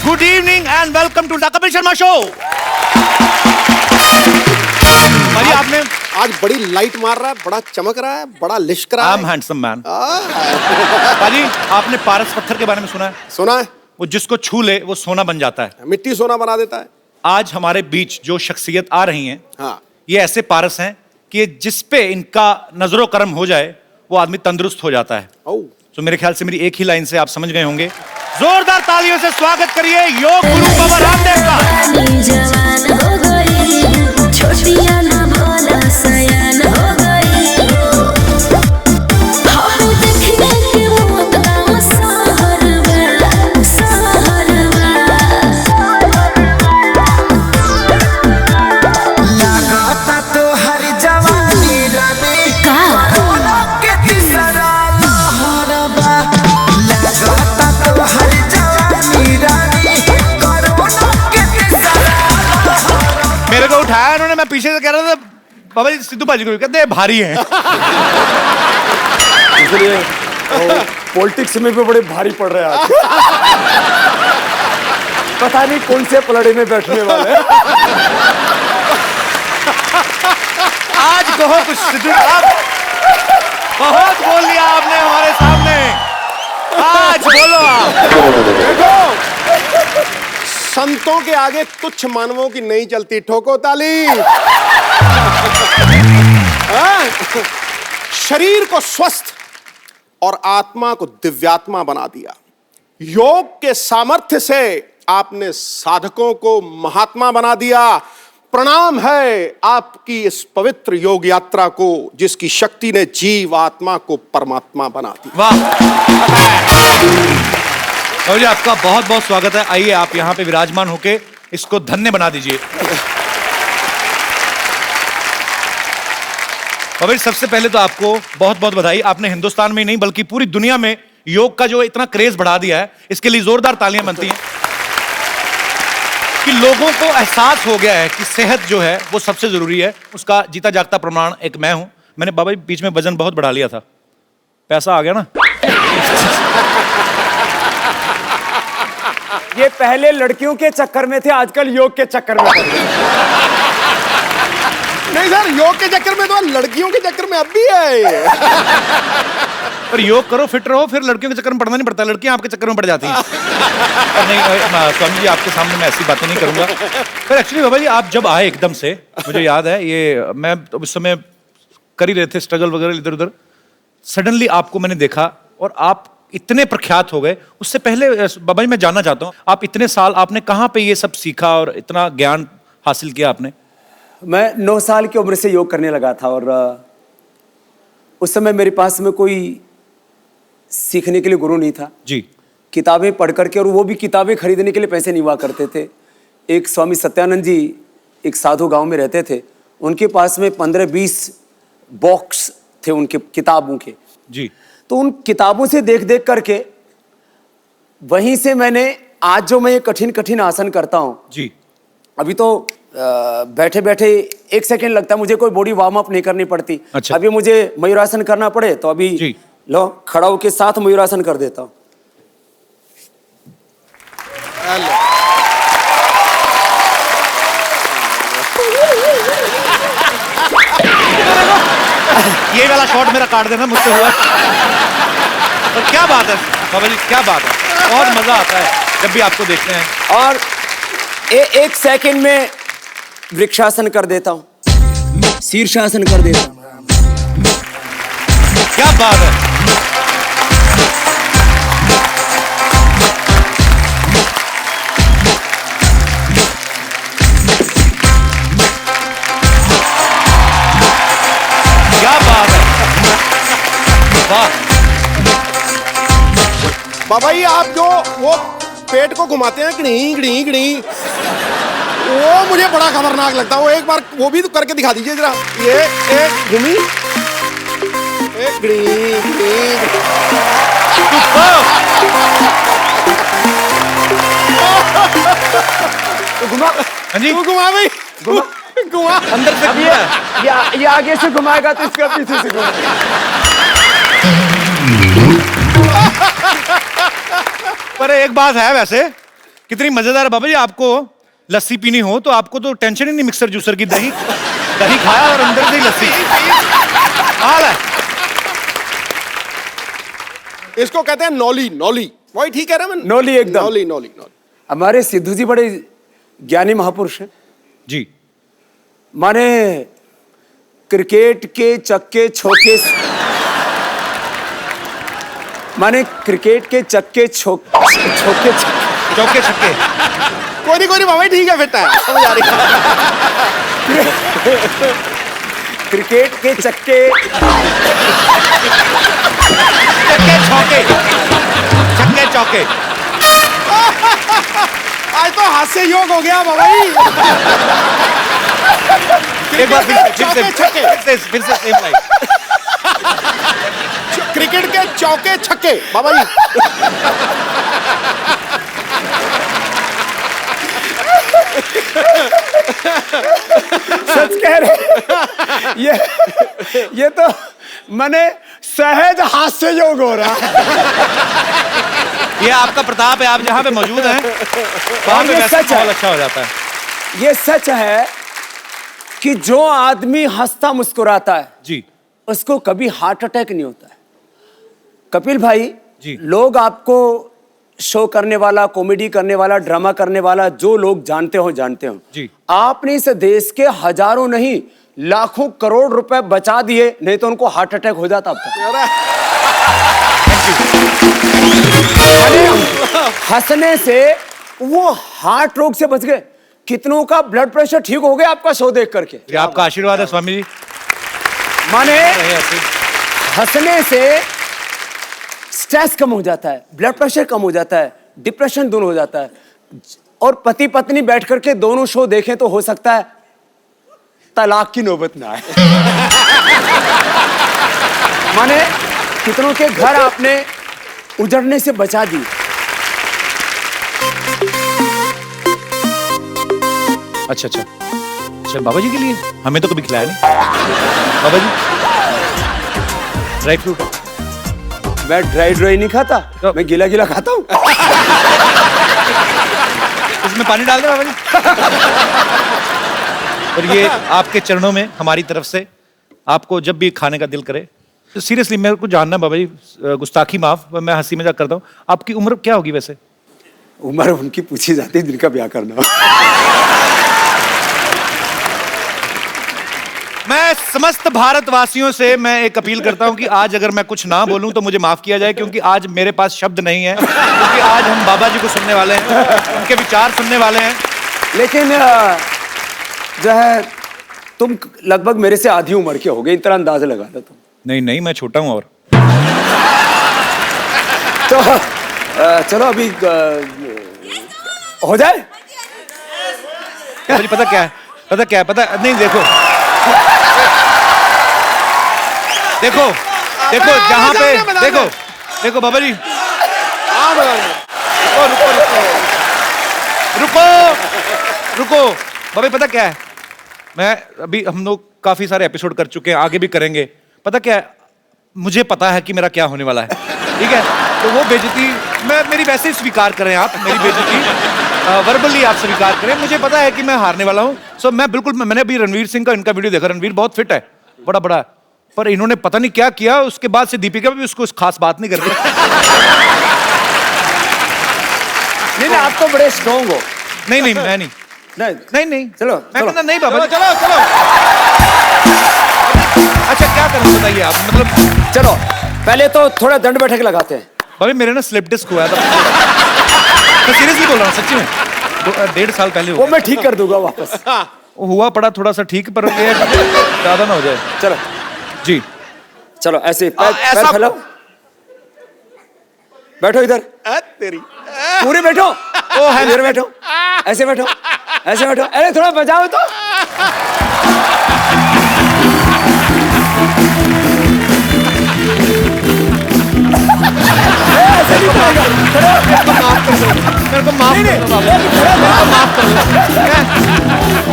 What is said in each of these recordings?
Good evening and welcome to the Kapil Sharma show. भाई आपने आज बड़ी लाइट मार रहा है, बड़ा चमक रहा है, बड़ा लिश्क रहा आई एम हैंडसम मैन। भाई आपने पारस पत्थर के बारे में सुना है? सुना है। वो जिसको छू ले वो सोना बन जाता है, मिट्टी सोना बना देता है। आज हमारे बीच जो शख्सियत आ रही हैं, हाँ। ये ऐसे पारस हैं कि जिस पे इनका नजरो करम हो जाए वो आदमी तंदुरुस्त हो जाता है। तो मेरे ख्याल से मेरी एक ही लाइन से आप समझ गए होंगे। जोरदार तालियों से स्वागत करिए योग गुरु बाबा रामदेव का। मेरे को उठाया उन्होंने, मैं पीछे से कह रहा था बाबा जी सिद्धू भाजी को, कहते भारी हैं। इसलिए पॉलिटिक्स में भी बड़े भारी पड़ रहे हैं आज। पता नहीं कौन से पलड़े में बैठने वाले हैं। आज कहो कुछ सिद्धू साहब, बहुत बोल लिया आपने हमारे सामने, आज बोलो आप। देखो, संतों के आगे तुच्छ मानवों की नहीं चलती, ठोको ताली। शरीर को स्वस्थ और आत्मा को दिव्यात्मा बना दिया। योग के सामर्थ्य से आपने साधकों को महात्मा बना दिया। प्रणाम है आपकी इस पवित्र योग यात्रा को, जिसकी शक्ति ने जीव आत्मा को परमात्मा बना दिया। वाह जी, आपका बहुत बहुत स्वागत है। आइए आप यहाँ पे विराजमान होके इसको धन्य बना दीजिए। बाबा जी सबसे पहले तो आपको बहुत बहुत बधाई। आपने हिंदुस्तान में ही नहीं बल्कि पूरी दुनिया में योग का जो इतना क्रेज बढ़ा दिया है, इसके लिए जोरदार तालियां बनती हैं कि लोगों को एहसास हो गया है कि सेहत जो है वो सबसे जरूरी है। उसका जीता जागता प्रमाण एक मैं हूं। मैंने बाबा जी बीच में वजन बहुत बढ़ा लिया था, पैसा आ गया ना। ये पहले लड़कियों के चक्कर में थे, आजकल योग के चक्कर में पड़ गए। नहीं सर, योग के चक्कर में तो लड़कियों के चक्कर में अब भी है। पर योग करो, फिट रहो, फिर लड़कियों के चक्कर में पड़ना नहीं पड़ता, लड़कियां आपके चक्कर में पड़ जाती हैं। नहीं स्वामी जी, आपके सामने मैं ऐसी बातें नहीं करूंगा। पर एक्चुअली बाबा जी आप जब आए एकदम से, मुझे याद है ये, मैं तो उस समय कर ही रहे थे स्ट्रगल वगैरह इधर उधर, सडनली आपको मैंने देखा और आप इतने प्रख्यात हो गए। उससे पहले बाबा जी मैं जानना चाहता हूँ, आप इतने साल आपने कहाँ पे ये सब सीखा और इतना ज्ञान हासिल किया आपने? मैं 9 साल की उम्र से योग करने लगा था और उस समय मेरे पास में कोई सीखने के लिए गुरु नहीं था जी। किताबें पढ़ करके, और वो भी किताबें खरीदने के लिए पैसे नहीं हुआ करते थे। एक स्वामी सत्यानंद जी एक साधु गांव में रहते थे, उनके पास में 15-20 बॉक्स थे उनके किताबों के जी। तो उन किताबों से देख देख करके वहीं से मैंने, आज जो मैं ये कठिन कठिन आसन करता हूँ जी, अभी तो बैठे बैठे 1 सेकेंड लगता है, मुझे कोई बॉडी वार्म अप नहीं करनी पड़ती। अच्छा। अभी मुझे मयूरासन करना पड़े तो अभी जी। लो खड़ा होके साथ मयूरासन कर देता हूँ। ये वाला शॉट मेरा काट देना, मुझसे हुआ। तो क्या बात है बाबा जी, क्या बात है, बहुत मजा आता है जब भी आपको देखते हैं। और 1 सेकेंड में वृक्षासन कर देता हूँ, शीर्षासन कर देता हूँ। क्या बात है। क्या बात है, वाह। बाबा जी आप जो वो पेट को घुमाते हैं गड़ी गड़ी गड़ी, वो मुझे बड़ा खतरनाक लगता है। वो एक बार वो भी तो करके दिखा दीजिए जरा। ये एक घूमी, एक गड़ी गड़ी। तो घुमा, हाँ जी, तू घुमा भाई, घुमा, घुमा। अंदर से अब ये आगे से घुमाएगा तो इसका पीछे से घुमाएगा। पर एक बात है वैसे, कितनी मजेदार है बाबा जी। आपको लस्सी पीनी हो तो आपको तो टेंशन ही नहीं मिक्सर जूसर की। दही दही खाया और अंदर से ही लस्सी। हाल है। इसको कहते हैं नौली। नौली वही ठीक है ना मैं? नौली एकदम। नौली नौली नौली। हमारे सिद्धू जी बड़े ज्ञानी महापुरुष हैं। जी। माने क्रिकेट के चक्के छोके, माने क्रिकेट के चक्के छोके चौके छक्के। कोई नहीं बाबा ठीक है, बेटा समझ आ रही है। क्रिकेट के चक्के चक्के चौके, चक्के चौके। आज तो हास्य योग हो गया बाबा जी। एक बार चौके छक्के। फिर से सेम लाइन। क्रिकेट के चौके छक्के बाबा जी। सच कह रहे। ये तो मैंने सहज हास्य योग हो रहा। ये आपका प्रताप है। आप जहाँ पे मौजूद हैं वहाँ पे ये वैसे सच है। माहौल अच्छा हो जाता है। ये सच है कि जो आदमी हंसता मुस्कुराता है जी उसको कभी हार्ट अटैक नहीं होता है। कपिल भाई जी। लोग आपको शो करने वाला, कॉमेडी करने वाला, ड्रामा करने वाला, जो लोग जानते हो जी। आपने इस देश के हजारों नहीं लाखों करोड़ रुपए बचा दिए, नहीं तो उनको हार्ट अटैक हो जाता अब तक। हंसने से वो हार्ट रोग से बच गए। कितनों का ब्लड प्रेशर ठीक हो गया आपका शो देख करके। ये आपका आशीर्वाद है स्वामी जी। माने हंसने से स्ट्रेस कम हो जाता है, ब्लड प्रेशर कम हो जाता है, डिप्रेशन दूर हो जाता है। और पति पत्नी बैठ करके दोनों शो देखें तो हो सकता है तलाक की नौबत ना आए। माने कितनों के घर आपने उजड़ने से बचा दी। अच्छा अच्छा अच्छा। बाबा जी के लिए हमें तो कभी खिलाया नहीं बाबा जी। Dry fruit. मैं ड्राई नहीं खाता, मैं गीला गीला खाता हूँ। इसमें पानी डाल दे बाबा जी। और ये आपके चरणों में हमारी तरफ से आपको जब भी खाने का दिल करे तो सीरियसली मेरे को जानना बाबा जी, गुस्ताखी माफ, मैं हंसी मजाक करता हूँ। आपकी उम्र क्या होगी वैसे? उम्र उनकी पूछी जाती है जिनका ब्याह करना। मैं समस्त भारतवासियों से मैं एक अपील करता हूं कि आज अगर मैं कुछ ना बोलूं तो मुझे माफ किया जाए, क्योंकि आज मेरे पास शब्द नहीं है। क्योंकि आज हम बाबा जी को सुनने वाले हैं, उनके विचार सुनने वाले हैं। लेकिन जो है तुम लगभग मेरे से आधी उम्र के हो गए, इतना अंदाजा लगा लो तुम। नहीं नहीं, मैं छोटा हूं। और तो चलो अभी हो जाए। मुझे पता क्या है, पता नहीं, देखो जहां पे देखो बाबा जी। रुको बाबा, पता क्या है, मैं अभी हम लोग काफी सारे एपिसोड कर चुके हैं, आगे भी करेंगे। पता क्या है, मुझे पता है कि मेरा क्या होने वाला है, ठीक है? तो वो बेइज्जती मेरी वैसे ही स्वीकार करें, आप मेरी बेइज्जती वर्बली आप स्वीकार करें। मुझे पता है कि मैं हारने वाला हूं। सो मैं बिल्कुल, मैंने अभी रणवीर सिंह का इनका वीडियो देखा। रणवीर बहुत फिट है, बड़ा, पर इन्होंने पता नहीं क्या किया, उसके बाद से दीपिका भी उसको खास बात नहीं करती। नहीं आप तो बड़े स्ट्रॉन्ग हो। नहीं मैं नहीं। चलो मैं कहता नहीं बाबा, चलो। अच्छा क्या करूं बताइए आप, मतलब चलो पहले तो थोड़ा दंड बैठक लगाते हैं। बाबा मेरे ना स्लिप डिस्क हुआ था। मैं सीरियसली बोल रहा हूँ, सच्ची में 1.5 साल पहले वो मैं ठीक कर दूंगा वापस। हुआ पड़ा थोड़ा सा ठीक, पर ये ज्यादा ना हो जाए। चलो जी चलो ऐसे पैर फैलाओ, बैठो इधर तेरी पूरे बैठो। ओ है इधर बैठो, ऐसे बैठो। अरे थोड़ा बजाओ तो। ऐसे नहीं करेगा। मेरे को माफ कर दो बाबा, माफ कर दो।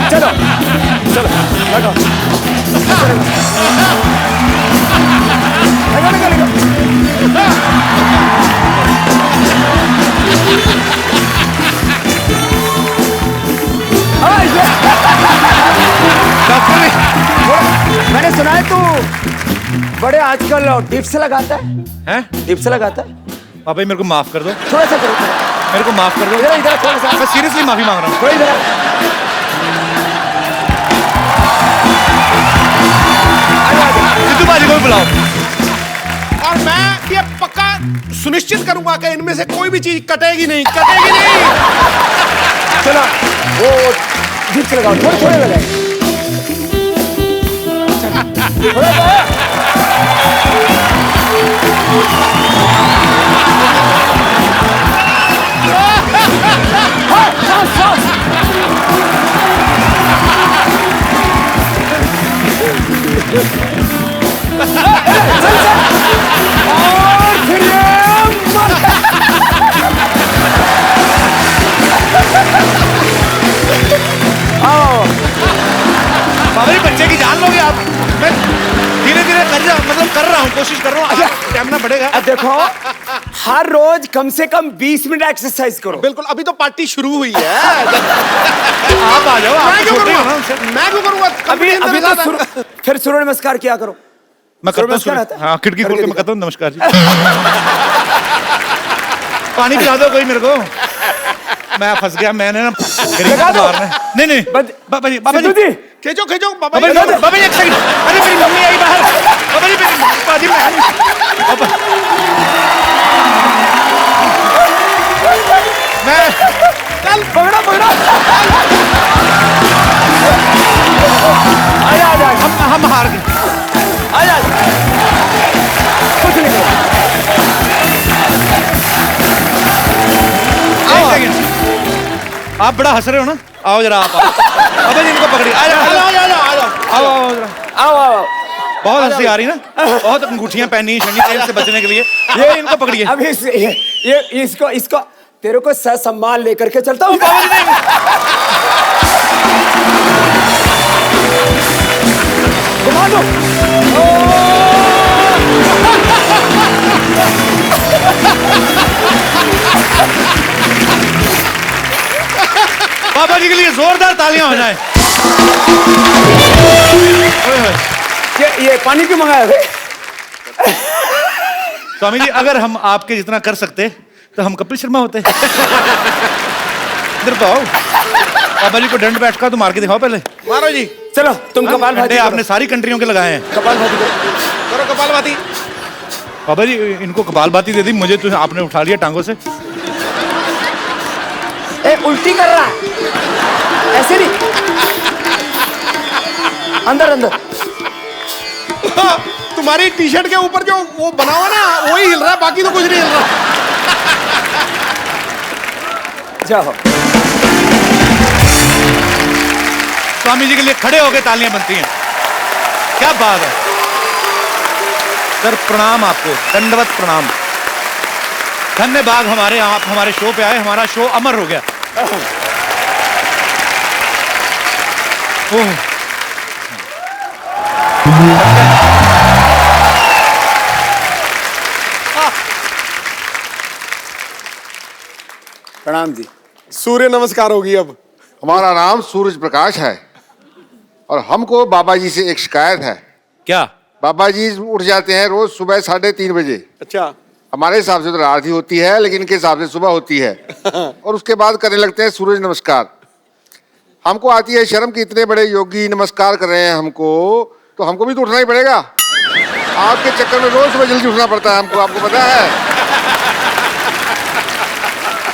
चलो बैठो। सुना है तू बड़े आजकल टिप्स लगाता है? हैं? टिप्स लगाता है? पापा जी मेरे को माफ कर दो, थोड़ा सा करो, मेरे को माफ कर दो। इधर इधर थोड़ा सा, मैं सीरियसली माफी मांग रहा हूँ। थोड़ा इधर। सिद्धू बाजी को भी बुलाओ। और मैं ये पक्का सुनिश्चित करूंगा कि इनमें से कोई भी चीज कटेगी नहीं, कटेगी नहीं। चलो वो टिप्स लगाओ, थोड़े थोड़े लगाए। थोड़ा सा। हाँ, सांस, सांस। और फिर ये पापा जी बच्चे की जान लोगे आप। मैं धीरे धीरे कर रहा हूँ, कोशिश कर रहा हूँ। स्टैमिना बढ़ेगा। अब देखो हर रोज कम से कम 20 मिनट एक्सरसाइज करो। बिल्कुल, अभी तो पार्टी शुरू हुई है। आप आ जाओ। मैं क्यों छोटे हो ना करूंगा? उनसे। मैं क्यों करूंगा? अभी अभी तो फिर सूर्य नमस्कार किया करो। मैं करता नमस्कार हूँ। आता है? हाँ, खिड़की खोल करके के मैं दिखा। करता हूँ नमस्कार जी। पानी पिला दो कोई मेरे को। मैं फंस गया, मैंने ना गरीब लगा को दो। मारना है। नहीं बाबा जी सिद्धू जी, खींचो खींचो बाबा बाबा जी। जी बाबा जी एक सेकंड। अरे मेरी मम्मी आई बाहर। बाबा जी मेरी बाजी में पापा मैं चल पकड़ो पकड़ो। आजा आजा हम हार गए। आजा। कुछ नहीं करो। एक सेकंड। आप बड़ा हंस रहे हो ना? आओ जरा आप। बाबा जी इनको पकड़िए। आ जाओ आ जाओ, आ जाओ, आ जाओ। आओ आओ जरा। आओ आओ। बहुत हंसी आ रही ना, बहुत अंगूठियां पहनी शनि तेल से बचने के लिए। ये इनको पकड़िए। अब ये इसको इसको तेरे को सम्मान लेकर के चलता हूँ। बाबा जी नहीं। घुमा दो। बाबा जी के लिए जोरदार तालियां हो जाए। ये पानी क्यों मंगाया है? स्वामी जी अगर हम आपके जितना कर सकते तो हम कपिल शर्मा होते। इधर तो आओ। बाबा जी को दंड बैठ का तो मार के दिखाओ पहले। मारो जी, चलो तुम कपाल भाती करो। आपने सारी कंट्रियों के लगाए हैं। कपाल भाती करो। करो कपालभाति। बाबा जी इनको कपालभाती दे दी, मुझे तो आपने उठा लिया टांगों से। ए उल्टी कर रहा है, ऐसे नहीं, अंदर अंदर। तुम्हारी टी शर्ट के ऊपर जो वो बना हुआ ना, वही हिल रहा है, बाकी तो कुछ नहीं हिल रहा। जाओ। स्वामी जी के लिए खड़े होकर तालियां बनती हैं। क्या बात है सर, प्रणाम आपको, दंडवत प्रणाम। धन्यवाद हमारे आप हमारे शो पे आए, हमारा शो अमर हो गया। ओह प्रणाम जी। सूर्य नमस्कार होगी अब। हमारा नाम सूरज प्रकाश है और हमको बाबा जी से एक शिकायत है। क्या? बाबा जी उठ जाते हैं रोज सुबह 3:30 बजे। अच्छा, हमारे हिसाब से तो रात ही होती है, लेकिन इनके हिसाब से सुबह होती है। और उसके बाद करने लगते हैं सूरज नमस्कार। हमको आती है शर्म कि इतने बड़े योगी नमस्कार कर रहे हैं हमको, तो हमको भी तो उठना ही पड़ेगा। आपके चक्कर में रोज सुबह जल्दी उठना पड़ता है हमको, आपको पता है।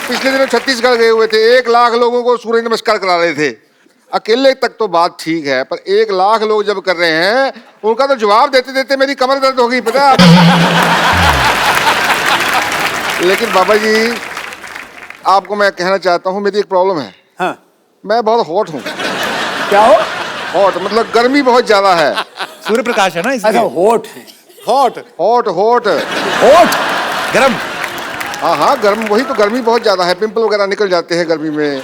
पिछले दिनों छत्तीसगढ़ गए हुए थे, 1 लाख लोगों को सूर्य नमस्कार करा रहे थे। अकेले तक तो बात ठीक है, पर 1 लाख लोग जब कर रहे हैं, उनका तो जवाब देते देते मेरी कमर दर्द हो गई, पता है। लेकिन बाबा जी आपको मैं कहना चाहता हूँ, मेरी एक प्रॉब्लम है। हाँ। मैं बहुत हॉट हूँ। क्या हो? हॉट मतलब गर्मी बहुत ज्यादा है। सूर्य प्रकाश है ना अच्छा इसलिए। होठ है। हॉट। हॉट हॉट होठ गरम। हाँ हाँ गर्म, वही तो, गर्मी बहुत ज्यादा है, पिंपल वगैरह निकल जाते हैं गर्मी में।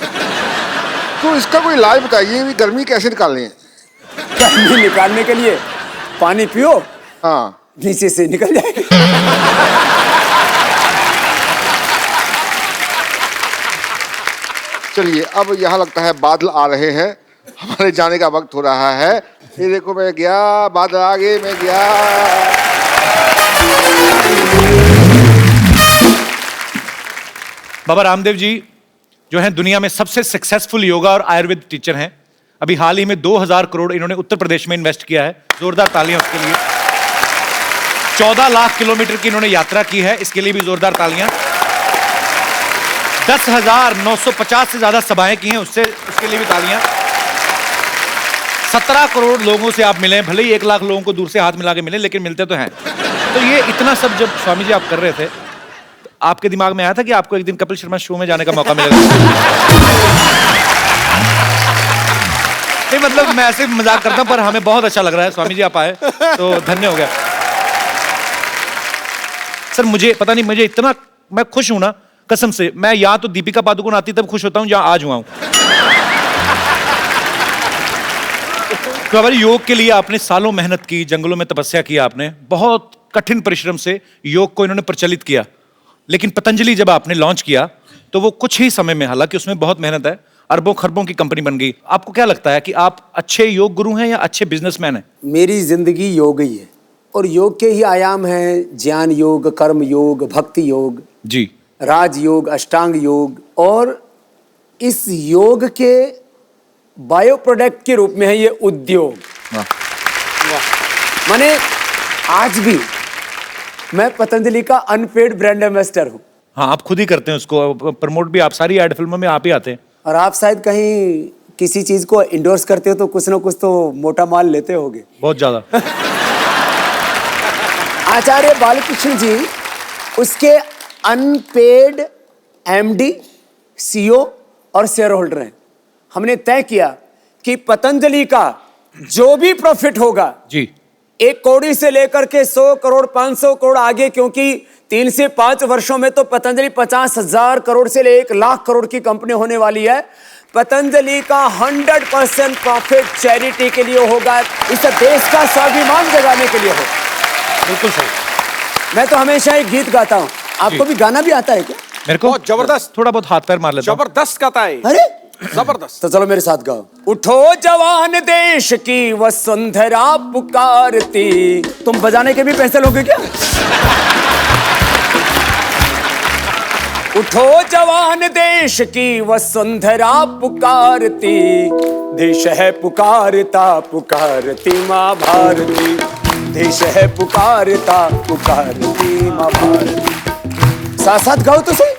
तो इसका कोई इलाज बताइए, भी गर्मी कैसे निकालें। गर्मी निकालने के लिए पानी पियो, हाँ नीचे से निकल जाएगा। चलिए, अब यहाँ लगता है बादल आ रहे हैं, हमारे जाने का वक्त हो रहा है। ये देखो मैं गया, बादल आ गए, मैं गया। बाबा रामदेव जी जो हैं दुनिया में सबसे सक्सेसफुल योगा और आयुर्वेद टीचर हैं। अभी हाल ही में 2000 करोड़ इन्होंने उत्तर प्रदेश में इन्वेस्ट किया है, जोरदार तालियां उसके लिए। 14 लाख किलोमीटर की इन्होंने यात्रा की है, इसके लिए भी जोरदार तालियां। 10,950 से ज्यादा सभाएं की हैं, उसके लिए भी तालियां। 17 करोड़ लोगों से आप मिले, भले ही 1 लाख लोगों को दूर से हाथ मिला के मिले, लेकिन मिलते तो हैं। तो ये इतना सब जब स्वामी जी आप कर रहे थे, तो आपके दिमाग में आया था कि आपको एक दिन कपिल शर्मा शो में जाने का मौका मिलेगा? नहीं, मतलब मैं ऐसे मजाक करता हूं, पर हमें बहुत अच्छा लग रहा है स्वामी जी आप आए, तो धन्य हो गया। सर मुझे पता नहीं, मुझे इतना मैं खुश हूं ना, कसम से। मैं या तो दीपिका पादुकोण आती तब खुश होता हूं, जहां आज हुआ हूं। तो हमारे योग के लिए आपने सालों मेहनत की, जंगलों में तपस्या की, आपने बहुत कठिन परिश्रम से योग को इन्होंने प्रचलित किया। लेकिन पतंजलि जब आपने लॉन्च किया तो वो कुछ ही समय में, हालांकि उसमें बहुत मेहनत है, अरबों खरबों की कंपनी बन गई। आपको क्या लगता है कि आप अच्छे योग गुरु हैं या अच्छे बिजनेसमैन हैं? मेरी जिंदगी योग ही है, और योग के ही आयाम हैं ज्ञान योग, कर्म योग, भक्ति योग जी, राज योग, अष्टांग योग, और इस योग के बायो प्रोडक्ट के रूप में है ये उद्योग। माने आज भी मैं पतंजलि का अनपेड ब्रांड एम्बेसडर हूं। हाँ, आप खुद ही करते हैं उसको प्रमोट भी, आप सारी एड फिल्मों में आप ही आते हैं। और आप शायद कहीं किसी चीज को इंडोर्स करते हो तो कुछ ना कुछ तो मोटा माल लेते होगे, बहुत ज्यादा। आचार्य बालकृष्ण जी उसके अनपेड एमडी, सीईओ और शेयर होल्डर हैं। हमने तय किया कि पतंजलि का जो भी प्रॉफिट होगा जी, 1 कौड़ी से लेकर के 100 करोड़ 500 करोड़ आगे, क्योंकि 3 से 5 वर्षों में तो पतंजलि 50,000 करोड़ से 1 लाख करोड़ की कंपनी होने वाली है। पतंजलि का 100% प्रॉफिट चैरिटी के लिए होगा, इस देश का स्वाभिमान जगाने के लिए होगा। बिल्कुल सही। मैं तो हमेशा एक गीत गाता हूँ, आपको भी गाना भी आता है क्या? मेरे को बहुत जबरदस्त, थोड़ा बहुत हाथ पैर मार लेता हूं। जबरदस्त गाता है, अरे जबरदस्त। तो चलो मेरे साथ गाओ। उठो जवान देश की वसुंधरा पुकारती। तुम बजाने के भी पैसे लोगे क्या? उठो जवान देश की वसुंधरा पुकारती, देश है पुकारता पुकारती माँ भारती, देश है पुकारता पुकारती माँ भारती। साथ साथ गाओ तो सही।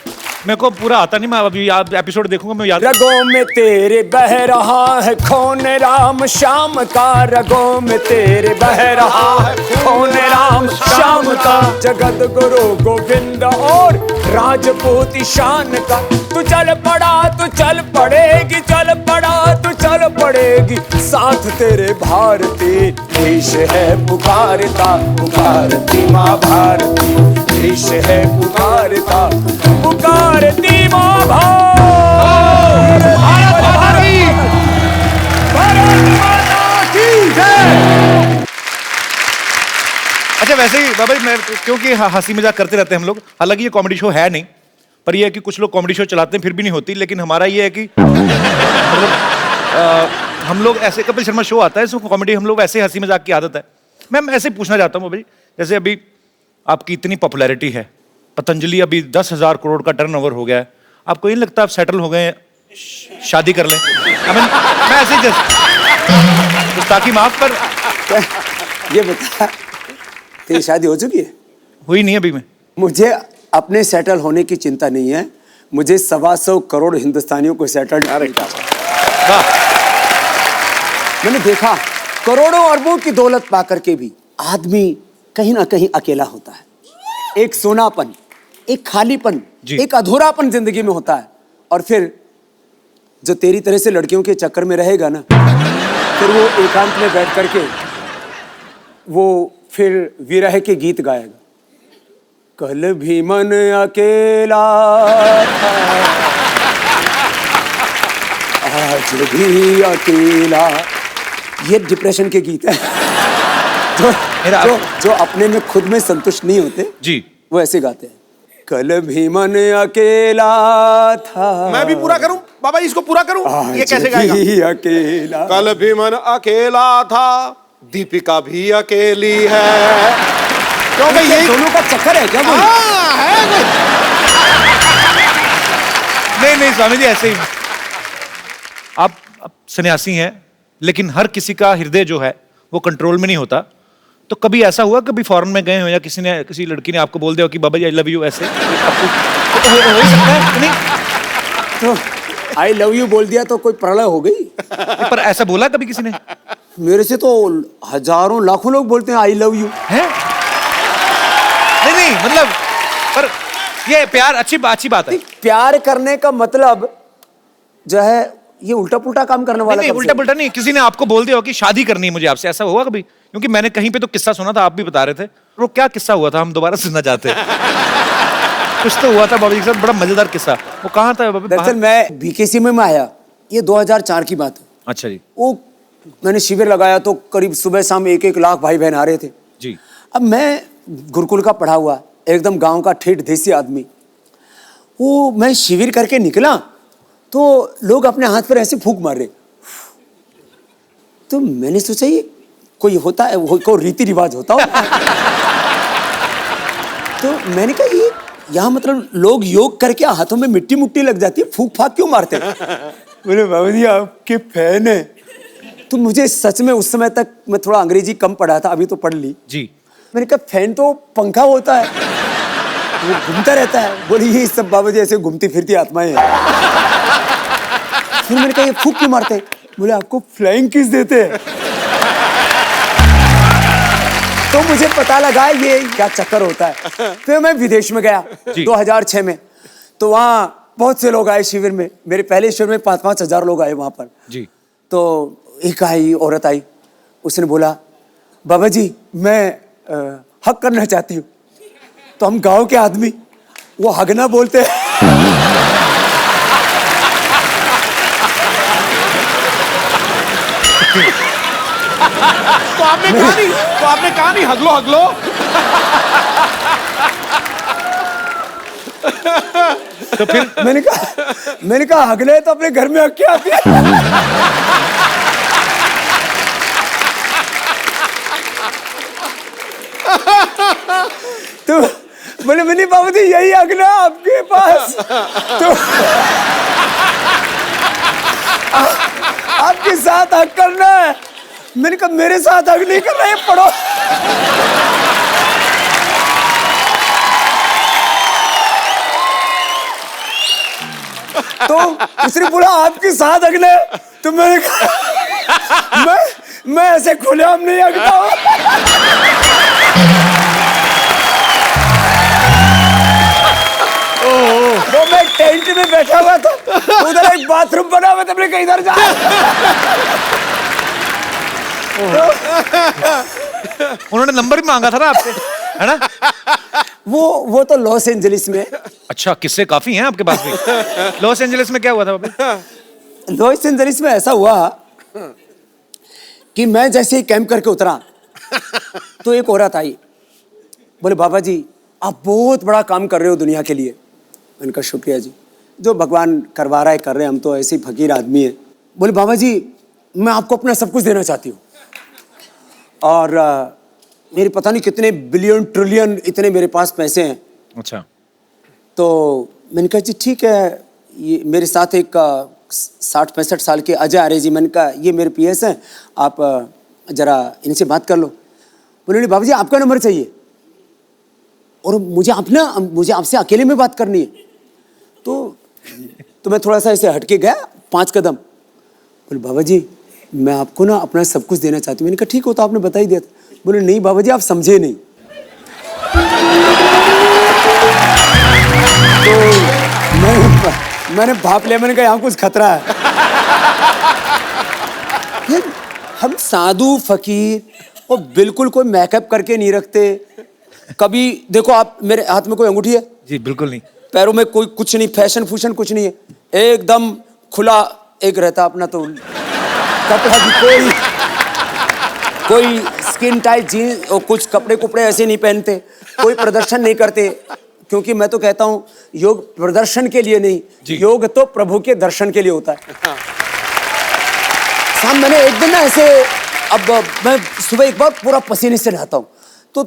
मेरे को पूरा आता नहीं, मैं अभी याद एपिसोड देखूंगा, मैं याद। रगों में तेरे बह रहा है खून राम श्याम का, रगों में तेरे बह रहा है खून राम श्याम का, जगत गुरु गोविंद और राजपूत शान का। तू चल पड़ा तू चल पड़ेगी, चल पड़ा तू चल पड़ेगी, साथ तेरे भारती, देश है पुकारता पुकारती माँ भारती, देश है पुकारता पुकारती माँ भारत माता की जय। अच्छा, वैसे ही बाबा जी, मैं क्योंकि हंसी मजाक करते रहते हैं हम लोग, हालांकि ये कॉमेडी शो है नहीं, पर ये है कि कुछ लोग कॉमेडी शो चलाते हैं फिर भी नहीं होती, लेकिन हमारा ये है कि हम लोग ऐसे, कपिल शर्मा शो आता है, इसमें कॉमेडी हम लोग ऐसे हंसी मजाक की आदत है। मैं ऐसे पूछना चाहता हूँ बाबा जी, जैसे अभी आपकी इतनी पॉपुलैरिटी है, पतंजलि अभी 10,000 करोड़ का टर्नओवर हो गया है, आपको नहीं लगता आप सेटल हो गए, शादी कर लें? मैं ऐसे जस्ट ताकि माफ कर। ये बता, तेरी शादी हो चुकी है? हुई नहीं अभी। मैं मुझे अपने सेटल होने की चिंता नहीं है, मुझे 125 करोड़ हिंदुस्तानियों को सेटल। मैंने देखा करोड़ों अरबों की दौलत पाकर के भी आदमी कहीं ना कहीं अकेला होता है। एक सोनापन, एक खालीपन, एक अधूरापन जिंदगी में होता है। और फिर जो तेरी तरह से लड़कियों के चक्कर में रहेगा ना, फिर वो एकांत में बैठ करके वो फिर विरह के गीत गाएगा। कल भी मन अकेला था, आज भी अकेला। ये डिप्रेशन के गीत है। जो अपने में खुद में संतुष्ट नहीं होते जी, वो ऐसे गाते हैं। कल भी मन अकेला था। मैं भी पूरा करूं? बाबा जी इसको पूरा करूं, ये कैसे गाएगा? भी अकेला कल भी मन अकेला था, दीपिका भी अकेली है। क्यों भाई, यही दोनों का चक्कर है क्या कोई? है कोई? नहीं नहीं स्वामी जी, ऐसे ही आप सन्यासी हैं, लेकिन हर किसी का हृदय जो है वो कंट्रोल में नहीं होता। तो कभी ऐसा हुआ, कभी फॉरेन में गए हो या किसी लड़की ने आपको बोल दिया हो कि बाबा जी आई लव यू, ऐसे आपको तो हो ही सकता है कि नहीं? तो आई लव यू बोल दिया तो कोई प्रलय हो गई? पर ऐसा बोला कभी किसी ने? मेरे से तो हजारों लाखों लोग बोलते हैं आई लव यू। है? नहीं नहीं, मतलब पर ये प्यार अच्छी बात है। प्यार करने का मतलब जो है ये उल्टा पुल्टा काम करने वाला। नहीं उल्टा पुल्टा नहीं, किसी ने आपको बोल दिया हो कि शादी करनी है मुझे आपसे, ऐसा हुआ कभी? क्योंकि मैंने कहीं पे तो किस्सा सुना था, आप भी बता रहे थे, वो क्या किस्सा हुआ था, हम दोबारा सुनना चाहते हैं। कुछ तो हुआ था बाबा जी के साथ, बड़ा मजेदार किस्सा। वो कहाँ था बाबा? दरअसल मैं बीकेसी में आया, ये 2004 की बात है। अच्छा जी। वो मैंने शिविर लगाया तो करीब सुबह शाम 1-1 लाख भाई बहन आ रहे थे जी। अब मैं गुरुकुल का पढ़ा हुआ एकदम गांव का ठेठ देसी आदमी, वो मैं शिविर करके निकला तो लोग अपने हाथ पर ऐसे फूंक मार रहे। तो मैंने सोचा ये कोई होता है, कोई रीति रिवाज होता होगा। तो मैंने कहा ये यहाँ मतलब लोग योग करके हाथों में मिट्टी मुट्टी लग जाती है, फूंक फाक क्यों मारते हैं? बोले बाबा जी आपके फैन है। तो मुझे सच में उस समय तक मैं थोड़ा अंग्रेजी कम पढ़ा था, अभी तो पढ़ ली जी। मैंने कहा फैन तो पंखा होता है, वो घूमता रहता है। बोले ये सब बाबा जी ऐसे घूमती फिरती आत्माएं हैं। फिर मैंने कहा ये फूंक क्यों मारते हैं? बोले आपको फ्लाइंग किस देते हैं। तो मुझे पता लगा ये क्या चक्कर होता है। फिर मैं विदेश में गया 2006 में, तो वहाँ बहुत से लोग आए शिविर में। मेरे पहले शिविर में 5-5 हजार लोग आए वहाँ पर जी। तो एक औरत आई, उसने बोला बाबा जी मैं हक करना चाहती हूँ। तो हम गांव के आदमी वो हगना बोलते हैं। तो आपने कहा नहीं हगलो हगलो। तो फिर मैंने कहा हगले तो अपने घर में हक के आती है। तो बोले मैंने बाबू जी यही अगला आपके पास तो आपके साथ हक करना है। मैंने कहा मेरे साथ हक नहीं करना है, पढ़ो। तो उसने बोला आपके साथ हगना है, तो मैंने कहा मैं ऐसे खुलेआम नहीं हगता हूं। वो मैं टेंट में बैठा हुआ था, उधर एक बाथरूम बना हुआ था, मैंने कहा इधर जा। उन्होंने नंबर भी मांगा था ना आपसे, है ना? वो तो लॉस एंजलिस में। अच्छा, किस्से काफी हैं आपके पास भी। लॉस एंजलिस में क्या हुआ था बाबा? लॉस एंजलिस में ऐसा हुआ कि मैं जैसे ही कैंप करके उतरा तो एक औरत आई, बोले बाबा जी आप बहुत बड़ा काम कर रहे हो दुनिया के लिए। मैंने कहा शुक्रिया जी, जो भगवान करवा रहा है कर रहे हैं, हम तो ऐसे ही फकीर आदमी है। बोले बाबा जी मैं आपको अपना सब कुछ देना चाहती हूँ, और मेरे पता नहीं कितने बिलियन ट्रिलियन इतने मेरे पास पैसे हैं। अच्छा। तो मैंने कहा जी ठीक है। ये मेरे साथ एक 60-65 साल के अजय आर्य जी, मैंने कहा ये मेरे पीएस हैं, आप जरा इनसे बात कर लो। बोले बाबा जी आपका नंबर चाहिए और मुझे आपसे अकेले में बात करनी है। तो मैं थोड़ा सा ऐसे हटके गया 5 कदम। बोले बाबा जी मैं आपको ना अपना सब कुछ देना चाहती हूँ। मैंने कहा ठीक हो तो आपने बता ही दिया था। बोले नहीं बाबा जी आप समझे नहीं। तो मैंने भाप लिया, मैंने कहा यहाँ कुछ खतरा है। हम साधु फकीर और बिल्कुल कोई मेकअप करके नहीं रखते। कभी देखो आप मेरे हाथ में कोई अंगूठी है? जी बिल्कुल नहीं। पैरों में कोई कुछ नहीं, फैशन फूशन कुछ नहीं है, एकदम खुला एक रहता अपना। तो कपड़ा भी कोई स्किन टाइट जीन्स और कुछ कपड़े कुपड़े ऐसे नहीं पहनते, कोई प्रदर्शन नहीं करते, क्योंकि मैं तो कहता हूं योग प्रदर्शन के लिए नहीं, योग तो प्रभु के दर्शन के लिए होता है। शाम मैंने एक दिन ना ऐसे, अब मैं सुबह एक बार पूरा पसीने से नहाता हूं, तो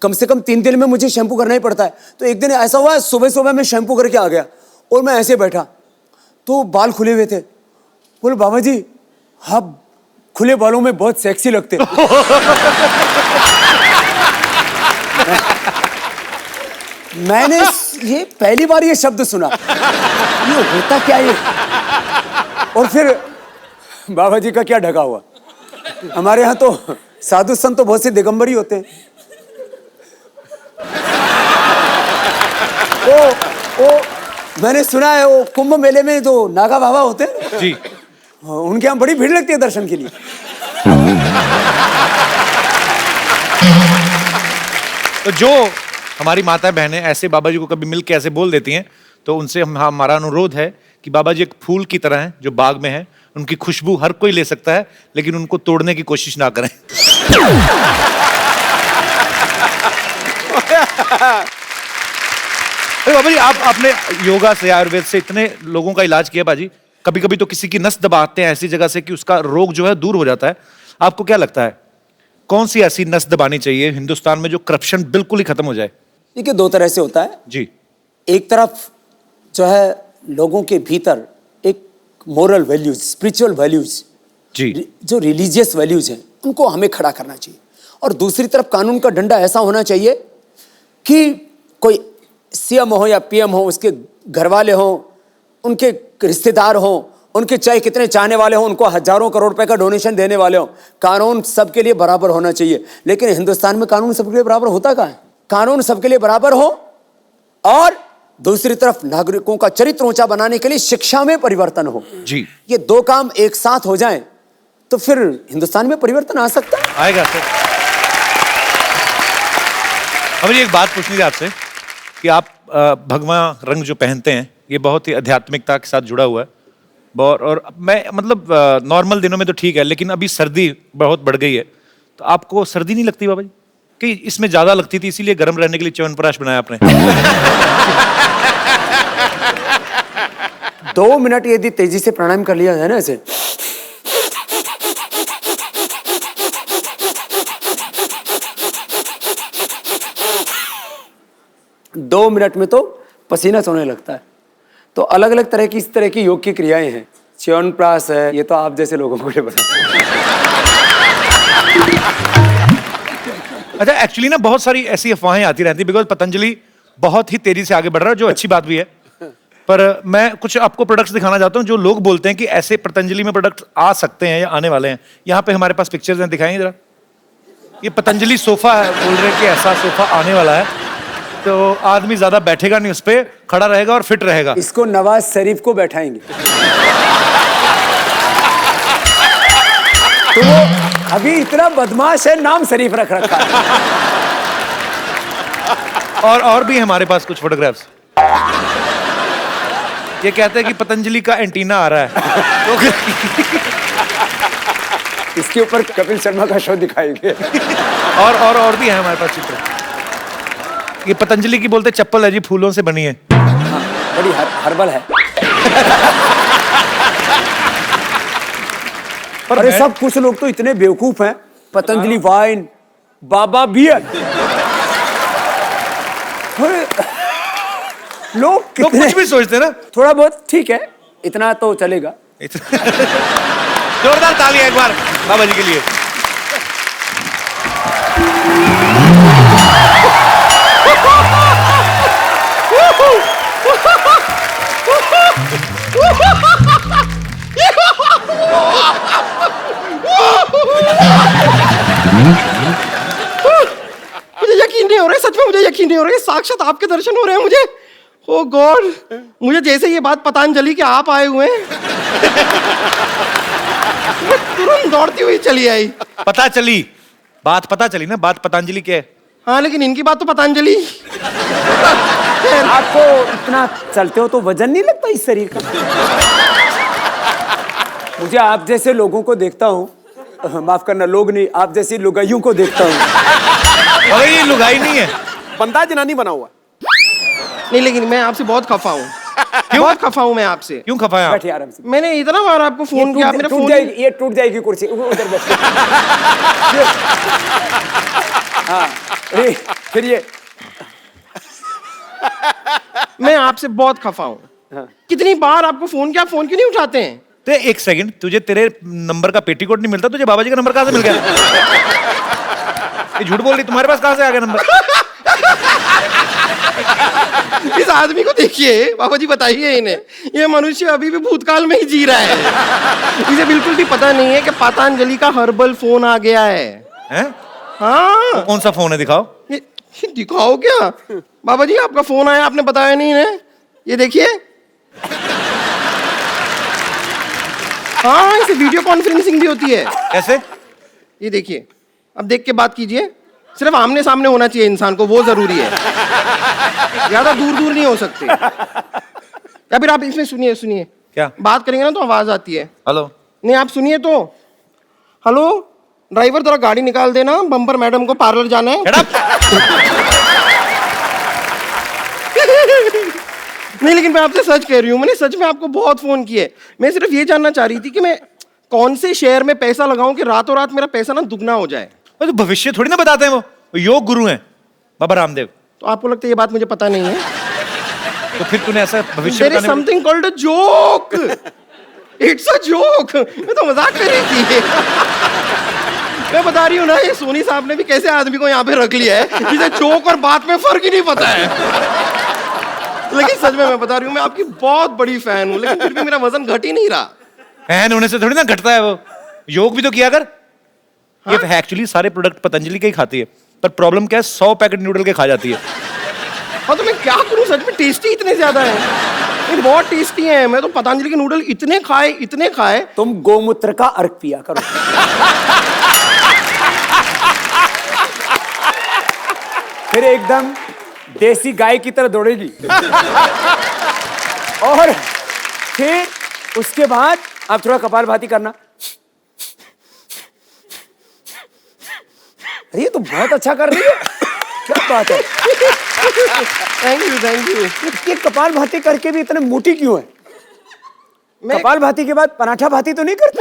कम से कम 3 दिन में मुझे शैम्पू करना ही पड़ता है। तो एक दिन ऐसा हुआ, सुबह सुबह मैं शैम्पू करके आ गया और मैं ऐसे बैठा तो बाल खुले हुए थे। बोले बाबा जी आप खुले बालों में बहुत सेक्सी लगते। मैंने ये पहली बार ये शब्द सुना, ये होता क्या ये? और फिर बाबा जी का क्या ढका हुआ, हमारे यहाँ तो साधु संत तो बहुत से दिगंबर ही होते हैं। वो मैंने सुना है वो कुंभ मेले में जो नागा बाबा होते हैं जी, उनके यहाँ बड़ी भीड़ लगती है दर्शन के लिए। तो जो हमारी माता बहनें ऐसे बाबा जी को कभी मिल के ऐसे बोल देती हैं, तो उनसे हमारा अनुरोध है कि बाबा जी एक फूल की तरह हैं जो बाग में है, उनकी खुशबू हर कोई ले सकता है, लेकिन उनको तोड़ने की कोशिश ना करें। अरे बाबा जी, आपने योगा से, आयुर्वेद से इतने लोगों का इलाज किया बाजी, कभी कभी तो किसी की नस दबाते हैं ऐसी जगह से कि उसका रोग जो है दूर हो जाता है। आपको क्या लगता है कौन सी ऐसी नस दबानी चाहिए हिंदुस्तान में जो करप्शन बिल्कुल ही खत्म हो जाए? देखिए 2 तरह से होता है जी। एक तरफ जो है लोगों के भीतर एक मोरल वैल्यूज, स्पिरिचुअल वैल्यूज, जी, जो रिलीजियस वैल्यूज हैं उनको हमें खड़ा करना चाहिए। और दूसरी तरफ कानून का डंडा ऐसा होना चाहिए कि कोई सीएम हो या पीएम हो, उसके घर वाले हों, उनके रिश्तेदार हों, उनके चाहे कितने चाहने वाले हों, उनको हजारों करोड़ रुपए का डोनेशन देने वाले हों, कानून सबके लिए बराबर होना चाहिए। लेकिन हिंदुस्तान में कानून सबके लिए बराबर होता कहाँ है? कानून सबके लिए बराबर हो और दूसरी तरफ नागरिकों का चरित्र ऊंचा बनाने के लिए शिक्षा में परिवर्तन हो। जी, ये 2 काम एक साथ हो जाएं तो फिर हिंदुस्तान में परिवर्तन आ सकता है। आएगा सर। अब मुझे एक बात पूछनी थी आपसे कि आप भगवा रंग जो पहनते हैं ये बहुत ही आध्यात्मिकता के साथ जुड़ा हुआ है, और मैं मतलब नॉर्मल दिनों में तो ठीक है, लेकिन अभी सर्दी बहुत बढ़ गई है, तो आपको सर्दी नहीं लगती बाबा जी? कि इसमें ज्यादा लगती थी इसीलिए गर्म रहने के लिए च्यवनप्राश बनाया आपने। 2 मिनट यदि तेजी से प्राणायाम कर लिया जाए ना ऐसे, दो मिनट में तो पसीना सोने लगता है। तो अलग अलग तरह की इस तरह की योग की क्रियाएं हैं। च्यवनप्राश है, ये तो आप जैसे लोगों को लिए बताते हैं। अच्छा, एक्चुअली ना बहुत सारी ऐसी अफवाहें आती रहती, बिकॉज पतंजलि बहुत ही तेजी से आगे बढ़ रहा है, जो अच्छी बात भी है। पर मैं कुछ आपको प्रोडक्ट्स दिखाना चाहता हूं जो लोग बोलते हैं कि ऐसे पतंजलि में प्रोडक्ट आ सकते हैं या आने वाले हैं। यहाँ पे हमारे पास पिक्चर्स हैं, दिखाएंगे जरा। ये पतंजलि सोफा है, बोल रहे हैं कि ऐसा सोफा आने वाला है, तो आदमी ज्यादा बैठेगा नहीं, उस पे खड़ा रहेगा और फिट रहेगा। इसको नवाज शरीफ को बैठाएंगे। तो वो अभी इतना बदमाश है, नाम शरीफ रख रखा है। और भी हमारे पास कुछ फोटोग्राफ्स। ये कहते हैं कि पतंजलि का एंटीना आ रहा है। इसके ऊपर कपिल शर्मा का शो दिखाएंगे। और भी है हमारे पास चित्र। ये पतंजलि की बोलते चप्पल है जी, फूलों से बनी है। हाँ, बड़ी हर्बल है। पर अरे सब कुछ लोग तो इतने बेवकूफ हैं। पतंजलि वाइन, बाबा बियर, लोग कुछ भी सोचते हैं ना। थोड़ा बहुत ठीक है, इतना तो चलेगा। जोरदार तालियां एक बार बाबा जी के लिए। मुझे यकीन नहीं हो रहा है, सच में मुझे यकीन नहीं हो रहा है, साक्षात आपके दर्शन हो रहे हैं मुझे। ओ गॉड, मुझे जैसे ये बात पतंजलि के आप आए हुए हैं, मैं तुरंत दौड़ती हुई चली आई। पता चली ना, बात पतंजलि के है। हाँ, लेकिन इनकी बात तो पतंजलि। आपको इतना चलते हो तो वजन नहीं लगता इस शरीर का? मुझे आप जैसे लोगों को देखता हूँ, माफ करना लोग नहीं, आप जैसी लुगाइयों को देखता हूँ। अरे ये लुगाई नहीं है, बंदा जनानी बना हुआ। नहीं लेकिन मैं आपसे बहुत खफा हूँ, बहुत खफा हूँ मैं आपसे। क्यों खफा है आप? बैठिए आराम से। मैंने इतना बार आपको फोन किया, आप मेरा टूट फोन जाएगी, ये टूट जाएगी कुर्सी, उधर बैठ। हाँ, फिर ये मैं आपसे बहुत खफा हूँ। हाँ। कितनी बार आपको फोन किया, आप फोन क्यों नहीं उठाते हैं? तो एक सेकंड, तुझे तेरे नंबर का पेटीकोट नहीं मिलता, तुझे बाबा जी का नंबर कहाँ से मिल गया? ये झूठ बोल रही, तुम्हारे पास कहाँ से आ गया नंबर? इस आदमी को देखिए, बाबा जी बताइए इन्हें, ये मनुष्य अभी भी भूतकाल में ही जी रहा है। इसे बिल्कुल भी पता नहीं है कि पतंजलि का हर्बल फोन आ गया है। हैं? हाँ, कौन सा फोन है, दिखाओ। ये दिखाओ क्या? बाबा जी आपका फोन आया, आपने बताया नहीं है। ये देखिए, हाँ इसे वीडियो कॉन्फ्रेंसिंग भी होती है। कैसे? ये देखिए, अब देख के बात कीजिए। सिर्फ आमने सामने होना चाहिए इंसान को, वो जरूरी है, ज्यादा दूर दूर नहीं हो सकते। या फिर आप इसमें सुनिए, सुनिए क्या? बात करेंगे ना तो आवाज आती है। हेलो। नहीं आप सुनिए तो। हेलो ड्राइवर, जरा गाड़ी निकाल देना, बम्पर मैडम को पार्लर जाना है। Shut up! नहीं लेकिन मैं आपसे सच कह रही हूँ, मैंने सच में आपको बहुत फोन किए। मैं सिर्फ ये जानना चाह रही थी कि मैं कौन से शेयर में पैसा लगाऊं कि रातों रात मेरा पैसा ना दुगना हो जाए। तो भविष्य थोड़ी ना बताते हैं, वो योग गुरु हैं बाबा रामदेव। तो आपको लगता है ये बात मुझे पता नहीं है? तो फिर तूने ऐसा भविष्य There is बताने में- something called a joke. It's a joke. मैं तो मजाक कर रही थी। मैं बता रही हूँ ना, ये सोनी साहब ने भी कैसे आदमी को यहाँ पे रख लिया है जिसे जोक और बात में फर्क ही नहीं पता है। लेकिन सच में मैं बता रही हूँ, मैं आपकी बहुत बड़ी फैन हूँ, लेकिन फिर भी मेरा वजन घट ही नहीं रहा। फैन होने से थोड़ी ना घटता है वो। योग भी तो किया कर। ये एक्चुअली सारे प्रोडक्ट पतंजलि के ही खाती है, पर प्रॉब्लम क्या है, 100 पैकेट नूडल के खा जाती है। हाँ तो मैं क्या करूँ, सच में टेस्टी इतने ज्यादा है, ये बहुत टेस्टी है। मैं तो पतंजलि के नूडल इतने खाए। तुम गोमूत्र का अर्क पिया करो। फिर एकदम देसी गाय की तरह दौड़ेगी। और फिर उसके बाद आप थोड़ा कपालभाति करना। अरे ये तो बहुत अच्छा कर रही है, क्या बात है। Thank you. ये कपालभाति करके भी इतने मोटी क्यों है? मैं कपालभाति के बाद पराठा भाती तो नहीं करती?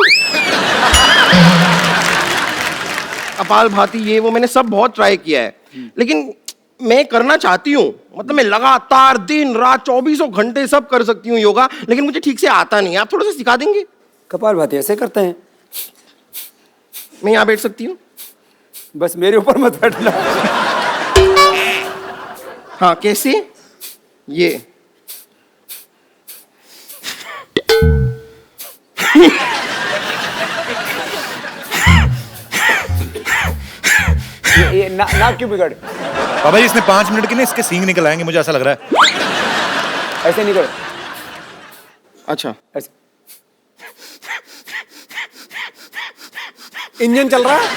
कपाल भाती ये वो मैंने सब बहुत ट्राई किया है, लेकिन मैं करना चाहती हूँ। मतलब मैं लगातार दिन रात 24 घंटे सब कर सकती हूँ योगा, लेकिन मुझे ठीक से आता नहीं है। आप थोड़ा सा सिखा देंगे? कपालभाति ऐसे करते हैं। मैं यहाँ बैठ सकती हूँ? बस मेरे ऊपर मत बैठना। हाँ कैसे? ये ये नाक क्यों बिगड़? बाबा जी इसने 5 मिनट के ना इसके सींग निकल आएंगे, मुझे ऐसा लग रहा है। ऐसे नहीं करो, अच्छा ऐसे। इंजन चल रहा है।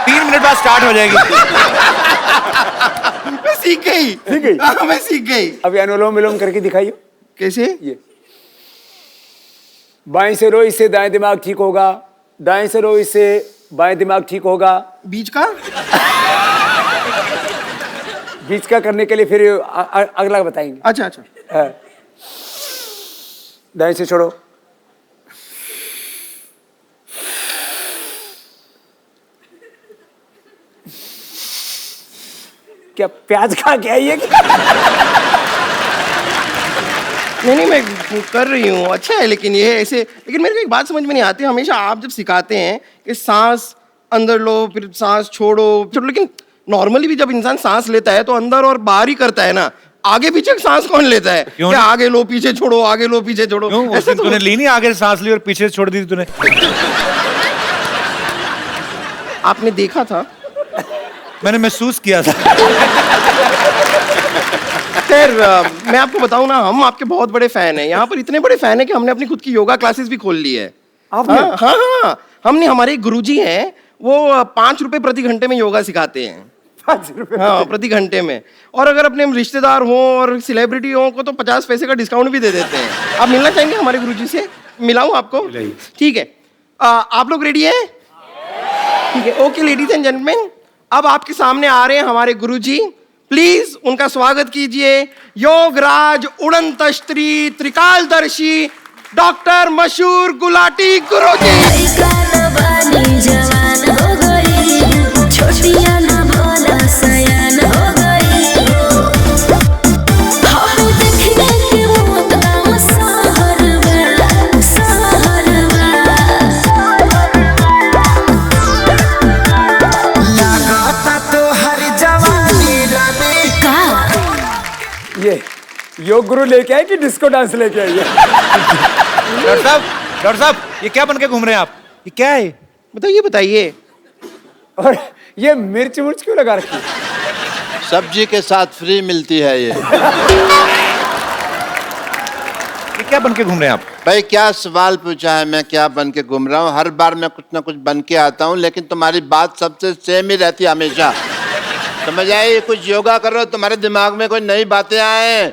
3 मिनट बाद स्टार्ट हो जाएगी। मैं सीख गई। हाँ, मैं सीख गई। अभी अनुलोम विलोम करके दिखाइए। कैसे? ये बाएं से रो, इससे दाएं दिमाग ठीक होगा। दाएं से रो, इससे बाएं दिमाग ठीक होगा। बीच का? बीच का करने के लिए फिर अगला बताएंगे। अच्छा। हाँ। दाएं से छोड़ो। क्या प्याज खा के आई है? नहीं मैं कर रही हूँ, अच्छा है। लेकिन ये ऐसे, लेकिन मेरे को एक बात समझ में नहीं आती। हमेशा आप जब सिखाते हैं कि सांस अंदर लो फिर सांस छोड़ो, लेकिन नॉर्मली भी जब इंसान सांस लेता है तो अंदर और बाहर ही करता है ना, आगे पीछे सांस कौन लेता है? क्यों क्या नहीं? आगे लो पीछे छोड़ो, आगे लो पीछे छोड़ो, क्यों? उस ऐसे दिन तो तूने ली नहीं, आगे सांस ली और पीछे से छोड़ दी थी तूने। आपने देखा था? मैंने महसूस किया था। खैर मैं आपको बताऊं ना, हम आपके बहुत बड़े फैन हैं। यहाँ पर इतने बड़े फैन हैं कि हमने अपनी खुद की योगा क्लासेस भी खोल ली है। आपने? हाँ, हमने, हमारे एक गुरुजी हैं, वो 5 रुपए प्रति घंटे में योगा सिखाते हैं। 5 रुपए? हाँ, प्रति घंटे में। और अगर अपने रिश्तेदार हो और सेलिब्रिटी हो को तो 50 पैसे का डिस्काउंट भी दे देते हैं। आप मिलना चाहेंगे हमारे गुरुजी से? मिलाऊं आपको? ठीक है। आप लोग रेडी हैं? ठीक है। ओके लेडीज एंड जेंटलमैन, अब आपके सामने आ रहे हैं हमारे गुरुजी, प्लीज उनका स्वागत कीजिए। योगराज उड़ंत स्त्री त्रिकालदर्शी डॉक्टर मशहूर गुलाटी गुरुजी। ये योग गुरु लेके आए कि डिस्को डांस लेके आए? डॉक्टर साहब ये क्या बन के घूम रहे हैं आप? ये क्या है? बताइए बताइए। और ये मिर्च मुर्च क्यों लगा रखी? सब्जी के साथ फ्री मिलती है ये। ये क्या बन के घूम रहे हैं आप? भाई क्या सवाल पूछा है, मैं क्या बन के घूम रहा हूँ? हर बार मैं कुछ ना कुछ बन के आता हूँ, लेकिन तुम्हारी बात सबसे सेम ही रहती है हमेशा। समझ आए? कुछ योगा करो, तुम्हारे दिमाग में कोई नई बातें आए,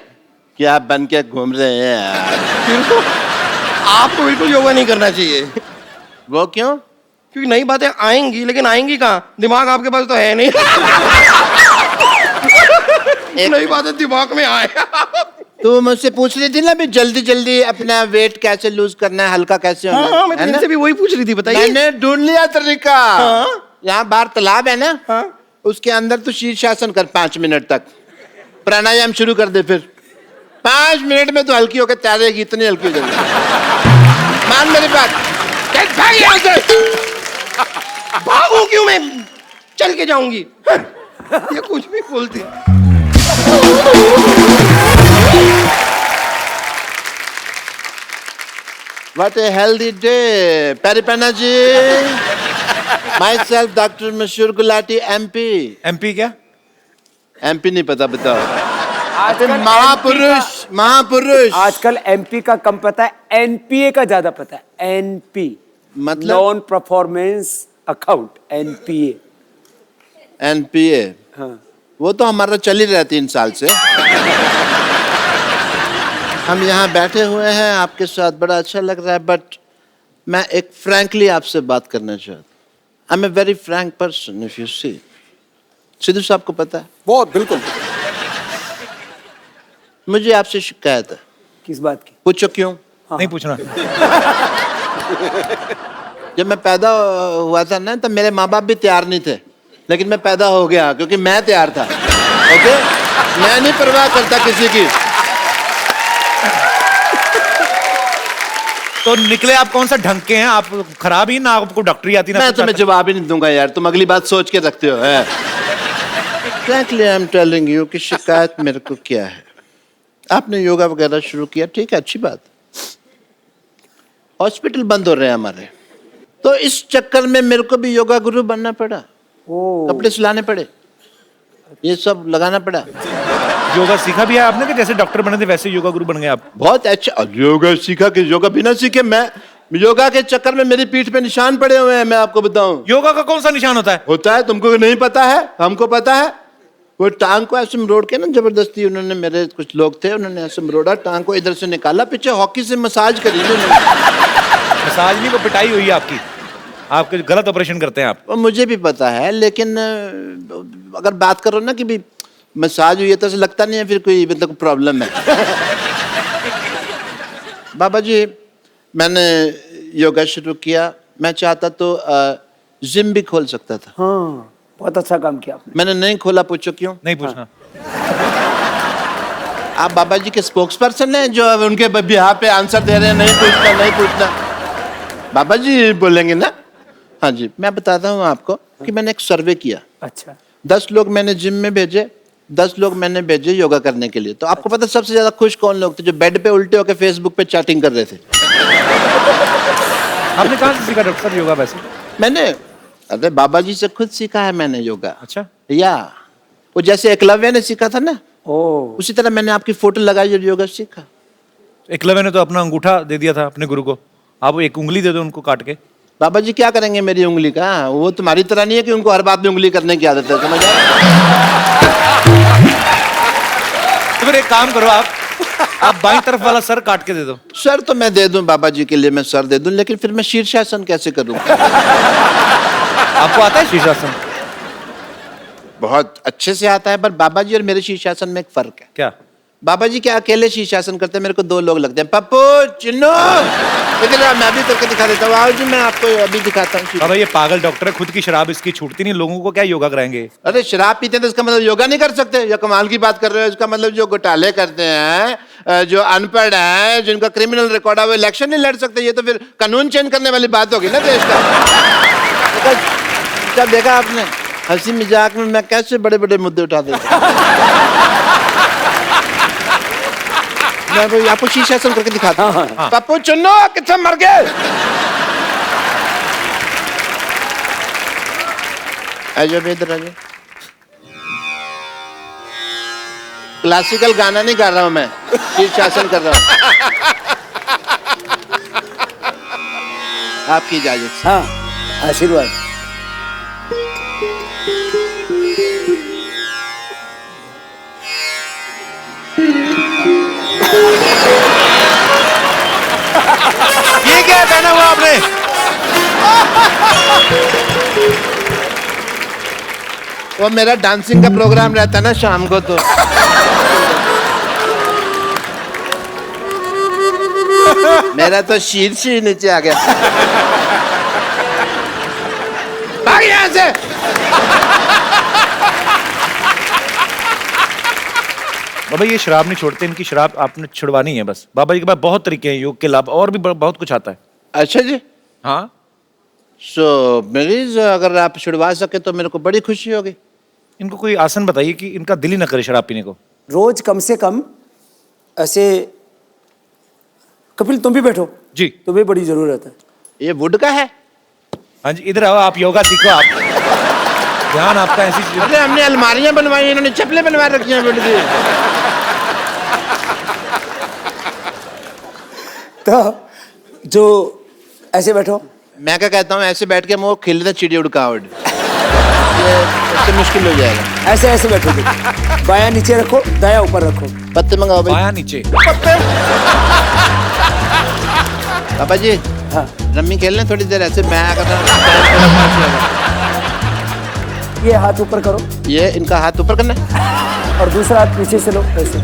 क्या बन के घूम रहे हैं यार? आपको बिल्कुल योगा नहीं करना चाहिए। वो क्यों? क्योंकि नई बातें आएंगी, लेकिन आएंगी कहाँ? दिमाग आपके पास तो है नहीं। नई बातें दिमाग में आए। तू मुझसे पूछ रही थी ना भी जल्दी जल्दी अपना वेट कैसे लूज करना है, हल्का कैसे होना हाँ, मैं है तो ना? इनसे भी वही पूछ रही थी, बताइए। मैंने ढूंढ लिया तरीका। हाँ? यहाँ बाहर तालाब है ना, हाँ? उसके अंदर तू शीर्षासन कर 5 मिनट तक, प्राणायाम शुरू कर दे, फिर 5 मिनट में तो हल्की होकर तैरेगी, इतनी हल्की हो जाएगी। मान मेरी बात। भाग यहाँ से। भागू क्यों मैं? चल के जाऊंगी। ये कुछ भी बोलती। What a healthy day, Paripana ji. Myself, Dr. Mashur Gulati, MP. MP क्या? MP नहीं पता, बताओ। आजकल महापुरुष, महापुरुष। आजकल एमपी का कम पता है, एनपीए का ज्यादा पता है। एनपी मतलब? Non performance account, NPA. NPA। हाँ। वो तो हमारा चल ही रहा 3 साल से। हम यहाँ बैठे हुए हैं आपके साथ, बड़ा अच्छा लग रहा है, बट मैं एक फ्रैंकली आपसे बात करना चाहता हूँ। I am a very frank person, if you see. Sidhu साहब को पता है? बहुत बिल्कुल। मुझे आपसे शिकायत है। किस बात की? पूछो क्यों? नहीं पूछना। जब मैं पैदा हुआ था ना, तब मेरे माँ बाप भी तैयार नहीं थे, लेकिन मैं पैदा हो गया क्योंकि मैं तैयार था। ओके? मैं नहीं परवाह करता किसी की। तो निकले आप कौन सा ढंग के हैं? आप खराब ही ना, आपको डॉक्टरी आती ना? मैं तुम्हें जवाब ही नहीं दूंगा यार, तुम अगली बात सोच के रखते हो। Frankly I am telling you कि शिकायत मेरे को क्या है। आपने योगा वगैरह शुरू किया, ठीक है, अच्छी बात। हॉस्पिटल बंद हो रहे हैं हमारे, तो इस चक्कर में मेरे को भी योगा गुरु बनना पड़ा। कपड़े सिलाने पड़े, ये सब लगाना पड़ा। योगा सीखा भी है आपने कि जैसे डॉक्टर बने थे वैसे योगा गुरु बन गए आप? बहुत अच्छा योगा सीखा कि योगा बिना सीखे मैं योगा के चक्कर में मेरी पीठ पे निशान पड़े हुए हैं, मैं आपको बताऊं। योगा का कौन सा निशान होता है? होता है, तुमको नहीं पता है, हमको पता है। वो टांग को ऐसे मरोड़ के ना, जबरदस्ती उन्होंने, मेरे कुछ लोग थे, उन्होंने ऐसे मरोड़ा, टांग को इधर से निकाला, पीछे हॉकी से मसाज करी उन्होंने। मसाज नहीं, वो पिटाई हुई है आपकी। आपके गलत ऑपरेशन करते हैं आप। और मुझे भी पता है, लेकिन अगर बात करो ना कि भी मसाज हुई है, तो ऐसा लगता नहीं है फिर कोई मतलब प्रॉब्लम है। बाबा जी, मैंने योगा शुरू किया, मैं चाहता तो जिम भी खोल सकता था। हाँ, बहुत अच्छा काम किया आपने। मैंने नहीं खोला, पूछो क्यों? नहीं पूछना। आप बाबा जी के स्पोक्स पर्सन हैं जो अब उनके बिहार पे आंसर दे रहे हैं, नहीं पूछना, नहीं पूछना। बाबा जी बोलेंगे ना। हाँ जी, मैं बताता हूँ आपको कि मैंने एक सर्वे किया। अच्छा। 10 लोग मैंने जिम में भेजे, 10 लोग मैंने भेजे योगा करने के लिए। तो आपको पता सबसे ज्यादा खुश कौन लोग थे? जो बेड पे उल्टे होकर फेसबुक पे चैटिंग कर रहे थे। आपने कहाँ से सीखा डॉक्टर साहब योगा वैसे? मैंने, अरे बाबा जी से खुद सीखा है मैंने योगा। अच्छा। या वो जैसे एकलव्य ने सीखा था ना, ओ, उसी तरह मैंने आपकी फोटो लगाई और योगा सीखा। एकलव्य ने तो अपना अंगूठा दे दिया था अपने गुरु को, आप एक उंगली दे दो उनको काट के। बाबा जी क्या करेंगे मेरी उंगली का? वो तुम्हारी तरह नहीं है कि उनको हर बात में उंगली करने की आदत है, समझ आए? तो फिर एक काम करो, आप बाईं तरफ वाला सर काट के दे दो। सर तो मैं दे दूं बाबा जी के लिए, मैं सर दे दूं, लेकिन फिर मैं शीर्षासन कैसे करूं? आपको आता है शीर्षासन? बहुत अच्छे से आता है, पर बाबा जी और मेरे शीर्षासन में एक फर्क है। क्या? बाबा जी क्या अकेले शीर्षासन करते हैं, मेरे को दो लोग लगते हैं। पप्पू, चिन्नू, इधर आओ, मैं अभी करके दिखा देता हूँ। आओ जी, मैं आपको अभी दिखाता हूँ। बाबा ये पागल डॉक्टर है, खुद की शराब इसकी छूटती नहीं, लोगों को क्या योगा कराएंगे? अरे शराब पीते हैं तो इसका मतलब योगा नहीं कर सकते? या कमाल की बात कर रहे हो? इसका मतलब जो घोटाले करते हैं, जो अनपढ़ हैं, जिनका क्रिमिनल रिकॉर्ड है, वो इलेक्शन नहीं लड़ सकते। ये तो फिर कानून चेंज करने वाली बात होगी ना देश का। क्या देखा आपने, हंसी मजाक में मैं कैसे बड़े बड़े मुद्दे उठा देता हूं। मैं तो आपको शीर्षासन करके दिखाता हूँ। पप्पू चुन्नो कितना मर गए। आजो इधर आजो। क्लासिकल गाना नहीं गा रहा हूं मैं, शीर्षासन कर रहा हूं। आपकी इजाजत से। हाँ, आशीर्वाद। ये क्या पहना हुआ आपने? वो मेरा डांसिंग का प्रोग्राम रहता है ना शाम को, तो मेरा तो शीर्ष ही नीचे आ गया। भाग यहाँ से। बाबा ये शराब नहीं छोड़ते, इनकी शराब आपने छुड़वानी है बस। बाबा जी के पास बहुत तरीके हैं योग के लाभ, और भी बहुत कुछ आता है। अच्छा जी, हाँ सो प्लीज अगर आप छुड़वा सके तो मेरे को बड़ी खुशी होगी। इनको कोई आसन बताइए कि इनका दिल ही ना करे शराब पीने को। रोज कम से कम ऐसे, कपिल तुम भी बैठो जी। तुम्हें बड़ी जरूरत है। ये वुड का है? हाँ जी, इधर आओ, आप योगा सीखो। आप ध्यान आपका ऐसी चीज। अरे हमने अलमारियां बनवाई, इन्होंने चप्पलें बनवा रखी हैं वुड की। तो जो ऐसे बैठो, मैं क्या कहता हूँ, ऐसे बैठ के मुँह खिल चिड़ी उड़कावट, ये इससे मुश्किल हो जाएगा। ऐसे ऐसे बैठो। बायां नीचे रखो, दायां ऊपर रखो। पत्ते मंगाओ भाई। बायां नीचे। पापा जी, हाँ, रम्मी खेल लें थोड़ी देर ऐसे। मैं करता ये हाथ ऊपर करो ये इनका हाथ ऊपर करना है और दूसरा हाथ पीछे से लो, ऐसे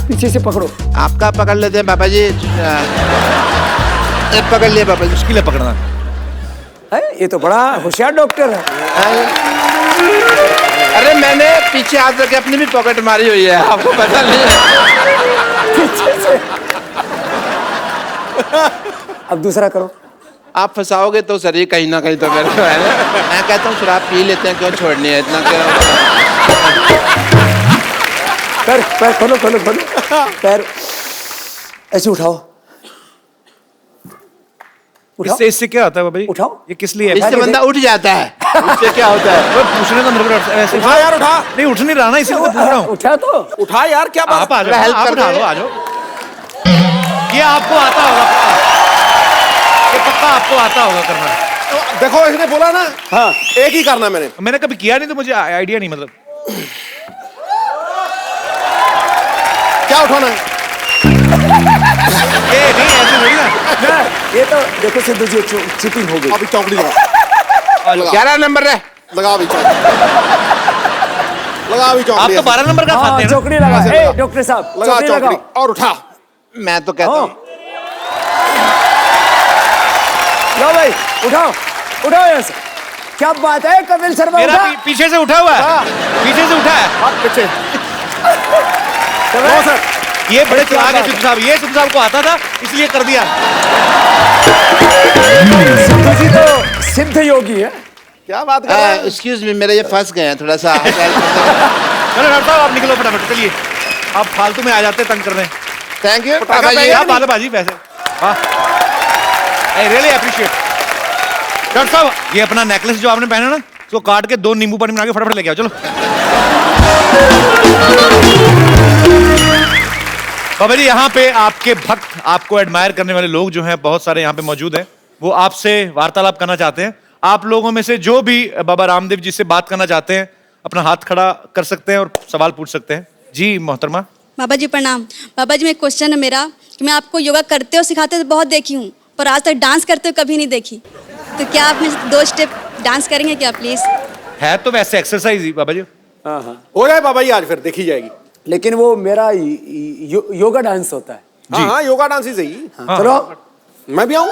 पीछे से पकड़ो। आपका पकड़ लेते हैं पापा जी। पकड़ लिया पापा जी। मुश्किल है पकड़ना। है, ये तो बड़ा होशियार डॉक्टर है। अरे मैंने पीछे हाथ रख के अपनी भी पॉकेट मारी हुई है, आपको पता नहीं है। पीछे से। अब दूसरा करो। आप फंसाओगे तो सर ही कहीं ना कहीं तो मेरे को है ना। मैं कहता हूँ शराब पी लेते हैं, क्यों छोड़नी है इतना, क्यों? पैर पैर खोलो खोलो खोलो, पैर ऐसे उठाओ। उठाओ, इससे क्या होता है बाबा जी? उठाओ। ये किस लिए है? इससे बंदा उठ जाता है। इससे क्या होता है? वो पूछने का मेरे को ऐसे। उठा यार, उठा। नहीं उठ नहीं रहा ना, इसीलिए तो पूछ रहा हूँ। उठा तो उठा यार, क्या बात। आप आ जाओ, हेल्प आप कर उठा दे। लो, आ जाओ। ये आपको आता होगा पक्का। ये पक्का आपको आता होगा करना। देखो इसने बोला ना, हाँ, एक ही करना मैंने। मैंने कभी किया नहीं तो मुझे आइडिया नहीं, मतलब क्या उठाना है? ये नहीं ऐसे थोड़ी ना। ये तो देखो सिद्धू जी, चीटिंग हो गई। अभी चौकड़ी लगा। 11 नंबर है। लगा अभी चौकड़ी। लगा अभी आप चौकड़ी। तो 12 नंबर का हाँ, खाते हैं ना? चौकड़ी लगा। ऐसे ए, लगा। डॉक्टर साहब लगा चौकड़ी चौकड़ी लगाओ। और उठा। मैं तो कहता हूँ लो भाई, उठाओ उठाओ यहाँ से। क्या बात है कपिल शर्मा, मेरा उठा। पीछे से उठा हुआ है, पीछे से उठा है। हाथ पीछे। नो सर, ये बड़े चलाक है सिद्धू साहब, ये सिद्धू साहब को आता था इसलिए कर दिया। सिद्धू जी तो सिद्ध योगी है। क्या बात कर रहे हैं? एक्सक्यूज मी, मेरे ये फंस गए हैं थोड़ा सा। चलो डॉक्टर साहब आप निकलो फटाफट, चलिए। आप फालतू में आ जाते हैं, तंग कर रहे हैं। थैंक यू पटाखा पापा जी। पहले आप बाजी वैसे। हाँ, आई रियली अप्रिशिएट। डॉक्टर साहब ये अपना नेकलेस जो आपने पहना ना, उसको काट के 2 नींबू पानी बना के फटाफट लेके आओ, चलो। बाबा जी यहाँ पे आपके भक्त, आपको एडमायर करने वाले लोग जो हैं बहुत सारे यहाँ पे मौजूद हैं, वो आपसे वार्तालाप करना चाहते हैं। आप लोगों में से जो भी बाबा रामदेव जी से बात करना चाहते हैं, अपना हाथ खड़ा कर सकते हैं और सवाल पूछ सकते हैं। जी मोहतरमा। बाबा जी प्रणाम। बाबा जी में क्वेश्चन है मेरा कि मैं आपको योगा करते और सिखाते तो बहुत देखी हूँ, पर आज तक डांस करते हुए कभी नहीं देखी। तो क्या आप मुझे 2 स्टेप डांस करेंगे क्या प्लीज? है तो वैसे एक्सरसाइज ही बाबा जी। हाँ हाँ, हो जाए बाबा जी, आज फिर देखी जाएगी। लेकिन वो मेरा योगा डांस होता है। हाँ हाँ, योगा डांस ही सही। हाँ, चलो मैं भी आऊं?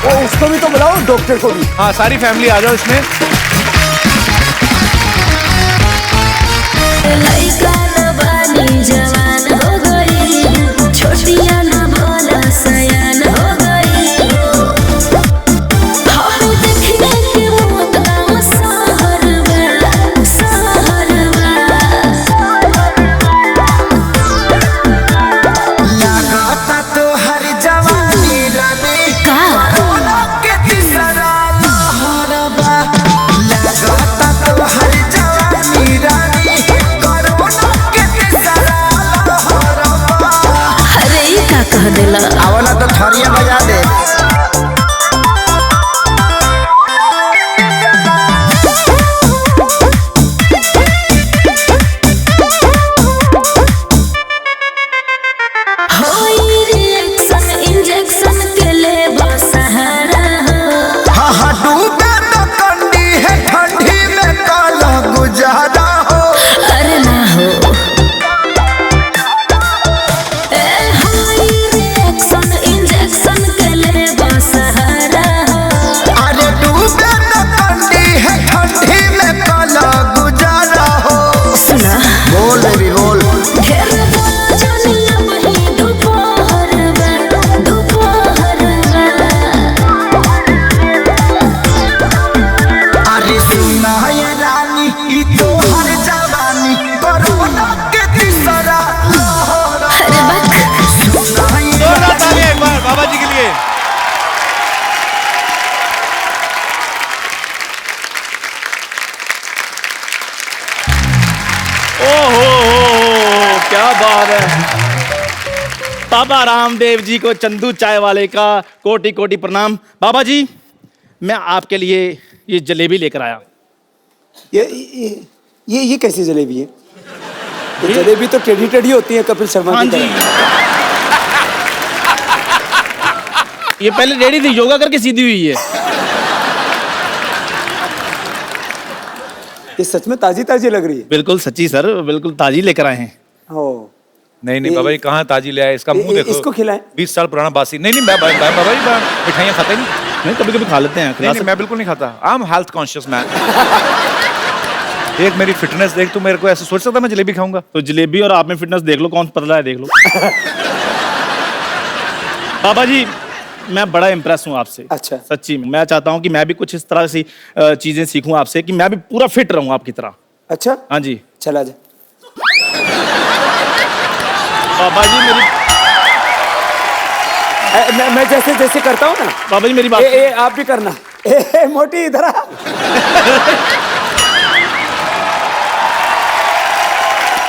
वो उसको भी तो बुलाओ, डॉक्टर को भी। हाँ, सारी फैमिली आ जाओ इसमें। लइका न बानी जवान हो गई, छोटिया न भोला सयान हो गई। हम देखने के मौत गाँव सहरवा, सहरवा। लगाता तो हर जवानी रानी का के तीसरा लहरबा। लगाता तो हर जवानी रानी कोरोना के तीसरा लहरबा। अरे ई का कह देला। आवला तो थरिया बजा दे। होई रिएक्शन इंजेक्शन के ले सहारा हो। हाँ हाँ, डूबे तो कंडी है ठंडी में काला गुजारा हो। अरे ना हो। ए होई रिएक्शन इंजेक्शन के ले सहारा हो। अरे डूबे तो कंडी है ठंडी में काला गुजारा हो। सुना बोल बेबी बोल। ढेर जनिया वही दोपहर में, दोपहर में। अरे सुना ये रानी, ई तो हर जवानी कोरोना के तीसरा लहर। अरे बक सुना ये जोरदार ताली एक बार बाबा जी के लिए। ओहो, क्या बात है। बाबा रामदेव जी को चंदू चाय वाले का कोटि कोटि प्रणाम। बाबा जी, मैं आपके लिए ये जलेबी लेकर आया। ये कैसी जलेबी है? ये जलेबी तो टेढ़ी टेढ़ी होती है कपिल शर्मा हाँ की जी, तरह। ये पहले रेडी थी, योगा करके सीधी हुई है। ये सच में ताजी ताजी लग रही है। बिल्कुल सच्ची सर, बिल्कुल ताजी लेकर आए हैं। ओ, नहीं नहीं बाबा जी, कहाँ ताजी ले आए? इसका मुंह देखो। इसको खिलाएं। 20 साल पुराना बासी। नहीं नहीं, बाबा जी मिठाइयाँ खाते नहीं। नहीं, कभी कभी खा लेते हैं। नहीं नहीं, मैं बिल्कुल नहीं खाता। I am health conscious man. देख मेरी फिटनेस देख, तू मेरे को ऐसे सोच सकता मैं जलेबी खाऊंगा? तो जलेबी और आप में फिटनेस देख लो, कौन पतला है देख लो। बाबा जी, मैं बड़ा इम्प्रेस हूँ आपसे। अच्छा। सच्ची में मैं चाहता हूँ कि मैं भी कुछ इस तरह सी चीजें सीखूं आपसे, कि मैं भी पूरा फिट रहूं आपकी तरह। अच्छा, हाँ जी। चला जा। बाबा जी मेरी मैं जैसे जैसे करता हूँ ना, बाबा जी मेरी बात ए, आप भी करना। ए, मोटी इधर आ।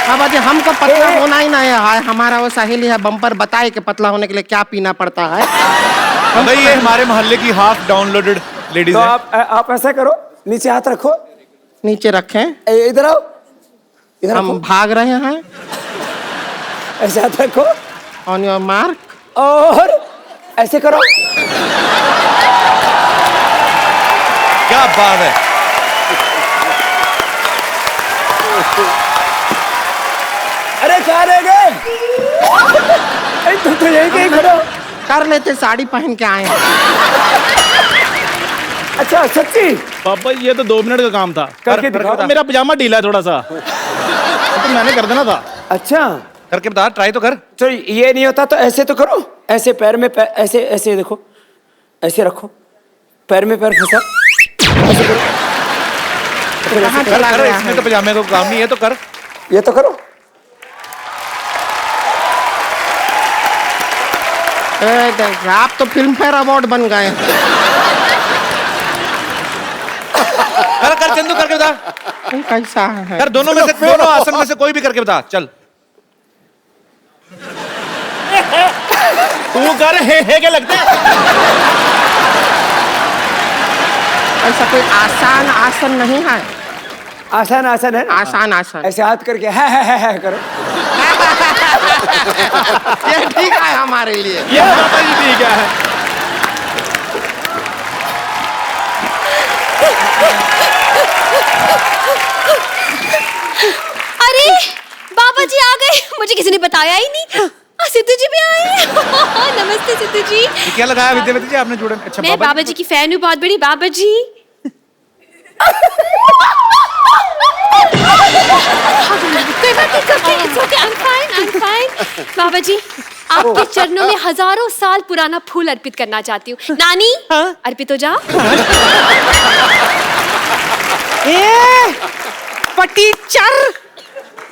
बाबा जी, हमको पतला होना ही नहीं है। हमारा वो सहेली है बम्पर, बताए कि पतला होने के लिए क्या पीना पड़ता है। भाई ये हमारे मोहल्ले की हाफ डाउनलोडेड लेडीज तो है। आप ऐसा करो, नीचे हाथ रखो। नीचे रखें, इधर आओ, इधर हम रखो। भाग रहे हैं। ऐसे हाथ रखो ऑन योर मार्क। और ऐसे करो। क्या बात है। अरे कहाँ रह गए? तुम तो यही कहीं खड़े हो। कर लेते, साड़ी पहन के आए हैं। अच्छा, सच्ची? पापा ये तो 2 मिनट का काम था। करके दिखाओ। मेरा पजामा ढीला है थोड़ा सा, तो मैंने कर देना था। अच्छा, करके बता, ट्राई तो कर। तो ये नहीं होता तो ऐसे तो करो। ऐसे पैर में पैर, ऐसे ऐसे देखो, ऐसे रखो, पैर में पैर फंसा। ऐसे करो। कहाँ कर, चला कर, गया इसमें है? तो पजामे को काम नहीं है, तो कर। ये तो करो। आप तो फिल्म फेयर अवार्ड बन गए। कर कर चंदू, करके बता। कैसा है? कर, दोनों में से, दोनों आसन में से कोई भी करके बता। चल तू कर, हे के लगता है। ऐसा कोई आसान आसन नहीं है। आसान आसन है ना? आसान आसन। ऐसे हाथ करके है करो। ये ठीक है हमारे लिए। ये बाबा जी ठीक है। अरे बाबा जी आ गए, मुझे किसी ने बताया ही नहीं। सिद्धू जी भी आए। नमस्ते सिद्धू जी। ये क्या लगाया विद्यावती जी आपने जोड़े? अच्छा मैं बाबा जी की फैन हूँ, बहुत बड़ी। बाबा जी बाबा जी आपके चरणों में हजारों साल पुराना फूल अर्पित करना चाहती हूँ। नानी अर्पित हो जाओ। पटीचर,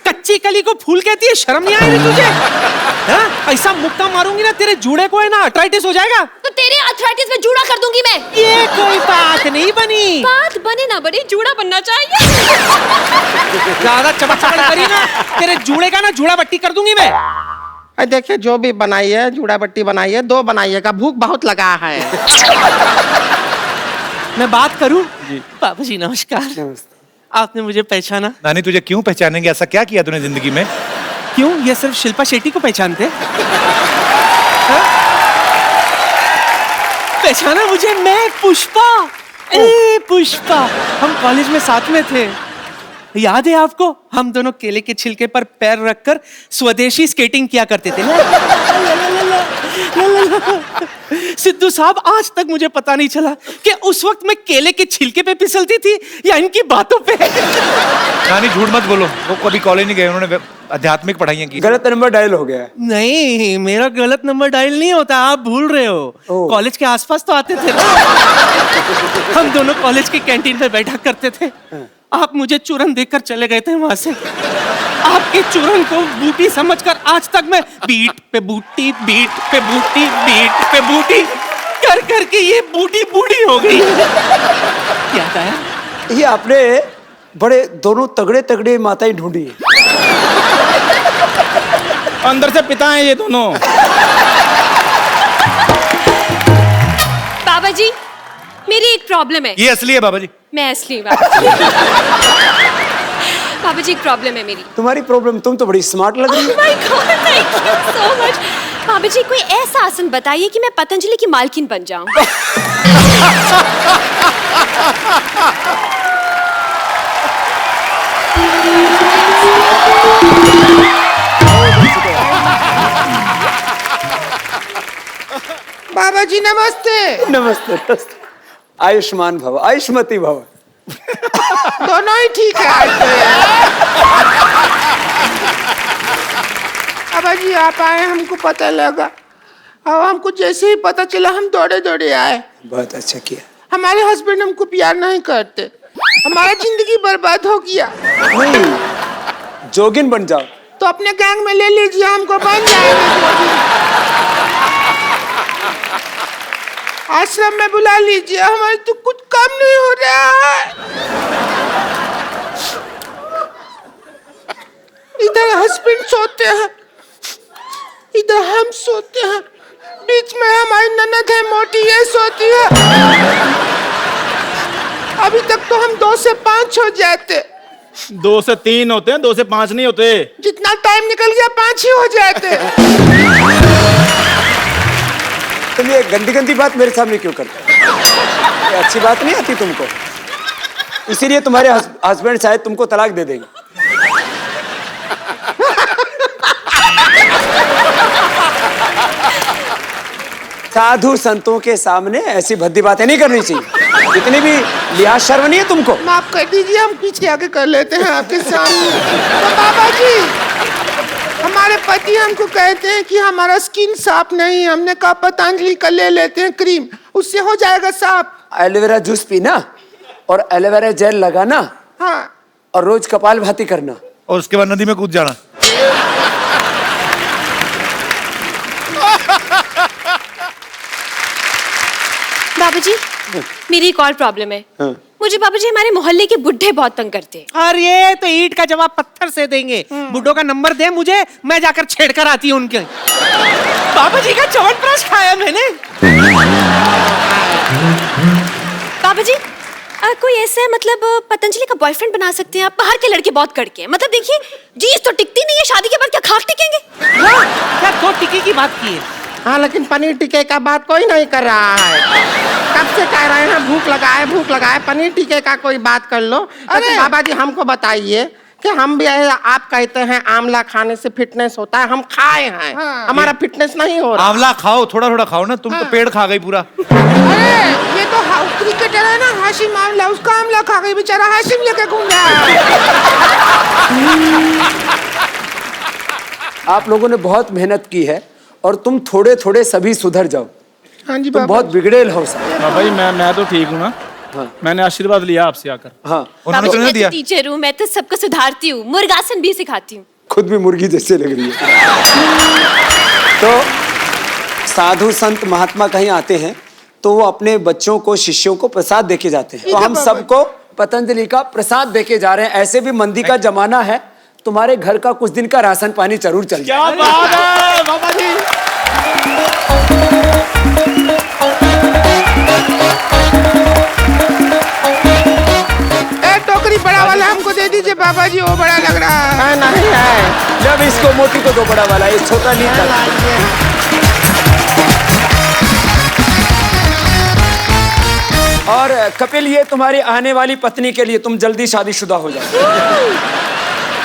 कच्ची कली को फूल कहती है, शर्म नहीं आई तुझे? हाँ? ऐसा मुक्का मारूंगी ना तेरे जूड़े को, है ना अर्थराइटिस हो जाएगा। तो तेरे अर्थराइटिस में जूड़ा कर दूंगी मैं। ये कोई बात नहीं बनी। बात बने ना बने, जूड़ा बनना चाहिए। ज्यादा चबड़ करी ना, तेरे जूड़े का ना जूड़ा बट्टी कर दूंगी मैं। देखिए जो भी बनाई है, जूड़ा बट्टी बनाई है, 2 बनाइएगा, भूख बहुत लगा है। मैं बात करूं? बाबा जी नमस्कार। आपने मुझे पहचाना? नानी तुझे क्यों पहचानेंगे? ऐसा क्या किया तूने जिंदगी में? क्यों, ये सिर्फ शिल्पा शेट्टी को पहचानते? पहचाना मुझे? मैं पुष्पा। ए पुष्पा, हम कॉलेज में साथ में थे, याद है आपको? हम दोनों केले के छिलके पर पैर रखकर स्वदेशी स्केटिंग किया करते थे। सिद्धू साहब, आज तक मुझे पता नहीं चला कि उस वक्त मैं केले के छिलके पे फिसलती थी या इनकी बातों पे। नानी झूठ मत बोलो, वो कभी कॉलेज नहीं गए, उन्होंने आध्यात्मिक पढ़ाइयाँ की। गलत नंबर डायल हो गया है। नहीं, मेरा गलत नंबर डायल नहीं होता, आप भूल रहे हो। कॉलेज के आसपास तो आते थे ना। हम दोनों कॉलेज की कैंटीन पे बैठा करते थे। आप मुझे चूरन देकर चले गए थे वहां से। आपके चूरन को बूटी समझकर आज तक मैं बीट पे बूटी, बीट पे बूटी, बीट पे बूटी कर करके ये बूटी बूढ़ी हो गई। क्या कहा? ये आपने बड़े दोनों तगड़े तगड़े माताएं ढूंढी है। अंदर से पिता हैं ये दोनों। बाबा जी मेरी एक प्रॉब्लम है। ये असली है बाबा जी। मैं असली बाबा जी। बाबा जी एक प्रॉब्लम है मेरी। तुम्हारी प्रॉब्लम? तुम तो बड़ी स्मार्ट लग रही हो। Oh my God, thank you so much। बाबा जी कोई ऐसा आसन बताइए कि मैं पतंजलि की मालकिन बन जाऊं। बाबा जी नमस्ते। नमस्ते नमस्ते। आयुष्मान भव, आयुष्मती भव। दोनों ही ठीक है आज तो यार। बाबा जी आप आए, हमको पता लगा, और हमको जैसे ही पता चला हम दौड़े दौड़े आए। बहुत अच्छा किया। हमारे हस्बैंड हमको प्यार नहीं करते, हमारा जिंदगी बर्बाद हो गया। नहीं, जोगिन बन जाओ। तो अपने गैंग में ले लीजिए, हमको बन जाएगा। आश्रम में बुला लीजिए, हमारे तो कुछ काम नहीं हो रहा है। इधर हस्बैंड सोते हैं, इधर हम सोते हैं, बीच में हमारी ननद है मोटी, ये सोती है। अभी तक तो हम 2 से 5 हो जाते। 2 से 3 होते हैं, 2 से 5 नहीं होते। जितना टाइम निकल गया 5 ही हो जाते। तुम ये गंदी गंदी बात मेरे सामने क्यों करते हो? ये अच्छी बात नहीं आती तुमको, इसीलिए तुम्हारे हस्बैंड शायद तुमको तलाक दे देंगे। साधु संतों के सामने ऐसी भद्दी बातें नहीं करनी चाहिए। इतनी भी लिहाज शर्म नहीं है तुमको? माफ कर दीजिए, हम पीछे आके कर लेते हैं आपके सामने। तो बाबा जी हमारे पति हमको कहते हैं कि हमारा स्किन साफ नहीं है, हमने कहा पतंजलि का ले लेते हैं क्रीम, उससे हो जाएगा साफ। एलोवेरा जूस पीना और एलोवेरा जेल लगाना। हाँ। और रोज कपाल भाती करना और उसके बाद नदी में कूद जाना। बाबूजी मेरी एक और प्रॉब्लम है। मुझे बाबूजी हमारे मोहल्ले के बुढ़े बहुत तंग करते हैं। अरे तो ईंट का जवाब पत्थर से देंगे। बुड्ढों का नंबर दे मुझे, मैं जाकर छेड़कर आती हूँ उनके। बाबा जी का च्यवनप्राश खाया मैंने। बाबूजी कोई ऐसा है मतलब पतंजलि का बॉयफ्रेंड बना सकते हैं आप? बाहर के लड़के बहुत कड़के हैं, मतलब देखिए जीस तो टिकती नहीं है, शादी के बाद क्या खाक टिकेंगे? क्या 2 टिके की बात की है? हाँ लेकिन पनीर टिक्के का बात कोई नहीं कर रहा है। कब से कह रहे हैं भूख लगा है, पनीर टिक्के का कोई बात कर लो। अरे बाबा जी हमको बताइए कि हम भी आप कहते हैं आंवला खाने से फिटनेस होता है, हम खाए हैं, हमारा फिटनेस नहीं हो रहा। आंवला खाओ, थोड़ा थोड़ा खाओ ना, तुम तो पेड़ खा गई पूरा। अरे ये तो क्रिकेटर है ना हाशिम आमला, उसका आमला खा गई बेचारा, हाशिम लेके घूम रहा है। आप लोगों ने बहुत मेहनत की है और तुम थोड़े थोड़े सभी सुधर जाओ। हाँ जी तुम बहुत बिगड़ेल हो सब। बाबा जी मैं तो ठीक हूँ ना। हाँ। मैंने आशीर्वाद लिया आपसे आकर। हाँ बाबा जी मैं तो टीचर हूँ, मैं तो सबको सुधारती हूँ, मुर्गासन भी सिखाती हूँ। खुद भी मुर्गी जैसे लग रही है। तो साधु संत महात्मा कहीं आते हैं तो वो अपने बच्चों को शिष्यों को प्रसाद देके जाते हैं। तो हम सबको पतंजलि का प्रसाद देके जा रहे हैं। ऐसे भी मंदी का जमाना है, तुम्हारे घर का कुछ दिन का राशन पानी जरूर चल जाए। क्या बात है बाबा जी। टोकरी बड़ा वाला हमको दे दीजिए बाबा जी, वो बड़ा लग रहा है। नहीं है। जब इसको मोटी को दो बड़ा वाला, ये छोटा नहीं था। और कपिल ये तुम्हारी आने वाली पत्नी के लिए, तुम जल्दी शादीशुदा हो जाओ।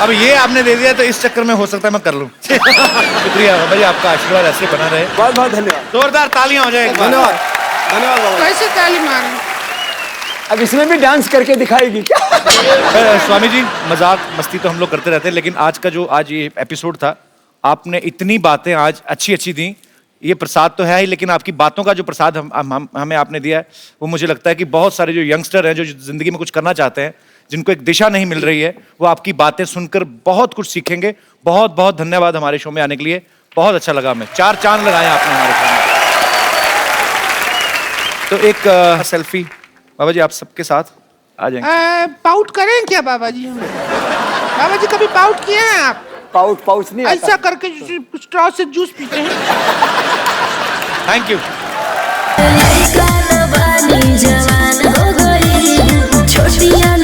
अब ये आपने दे दिया तो इस चक्कर में हो सकता है मैं कर लूं। शुक्रिया बाबा जी, आपका आशीर्वाद ऐसे बना रहे। बहुत बहुत धन्यवाद। जोरदार तालियां हो जाए। धन्यवाद धन्यवाद बाबा। कैसे ताली मारूं? अब इसमें भी डांस करके दिखाएगी क्या? स्वामी जी मजाक मस्ती तो हम लोग करते रहते हैं, लेकिन आज ये एपिसोड था, आपने इतनी बातें आज अच्छी अच्छी दी। ये प्रसाद तो है ही, लेकिन आपकी बातों का जो प्रसाद हमें आपने दिया है, वो मुझे लगता है कि बहुत सारे जो यंगस्टर हैं जो जिंदगी में कुछ करना चाहते हैं, जिनको एक दिशा नहीं मिल रही है, वो आपकी बातें सुनकर बहुत कुछ सीखेंगे। बहुत बहुत धन्यवाद हमारे शो में आने के लिए, बहुत अच्छा लगा हमें। 4 चांद लगाए आपने हमारे शो में। तो एक सेल्फी बाबा जी आप सबके साथ आ जाएंगे। पाउट करें क्या बाबा जी? बाबा जी कभी पाउट किए हैं आप? पाउच नहीं ऐसा करके स्ट्रॉ से जूस पीते हैं। Thank you. जवान हो गई छोटिया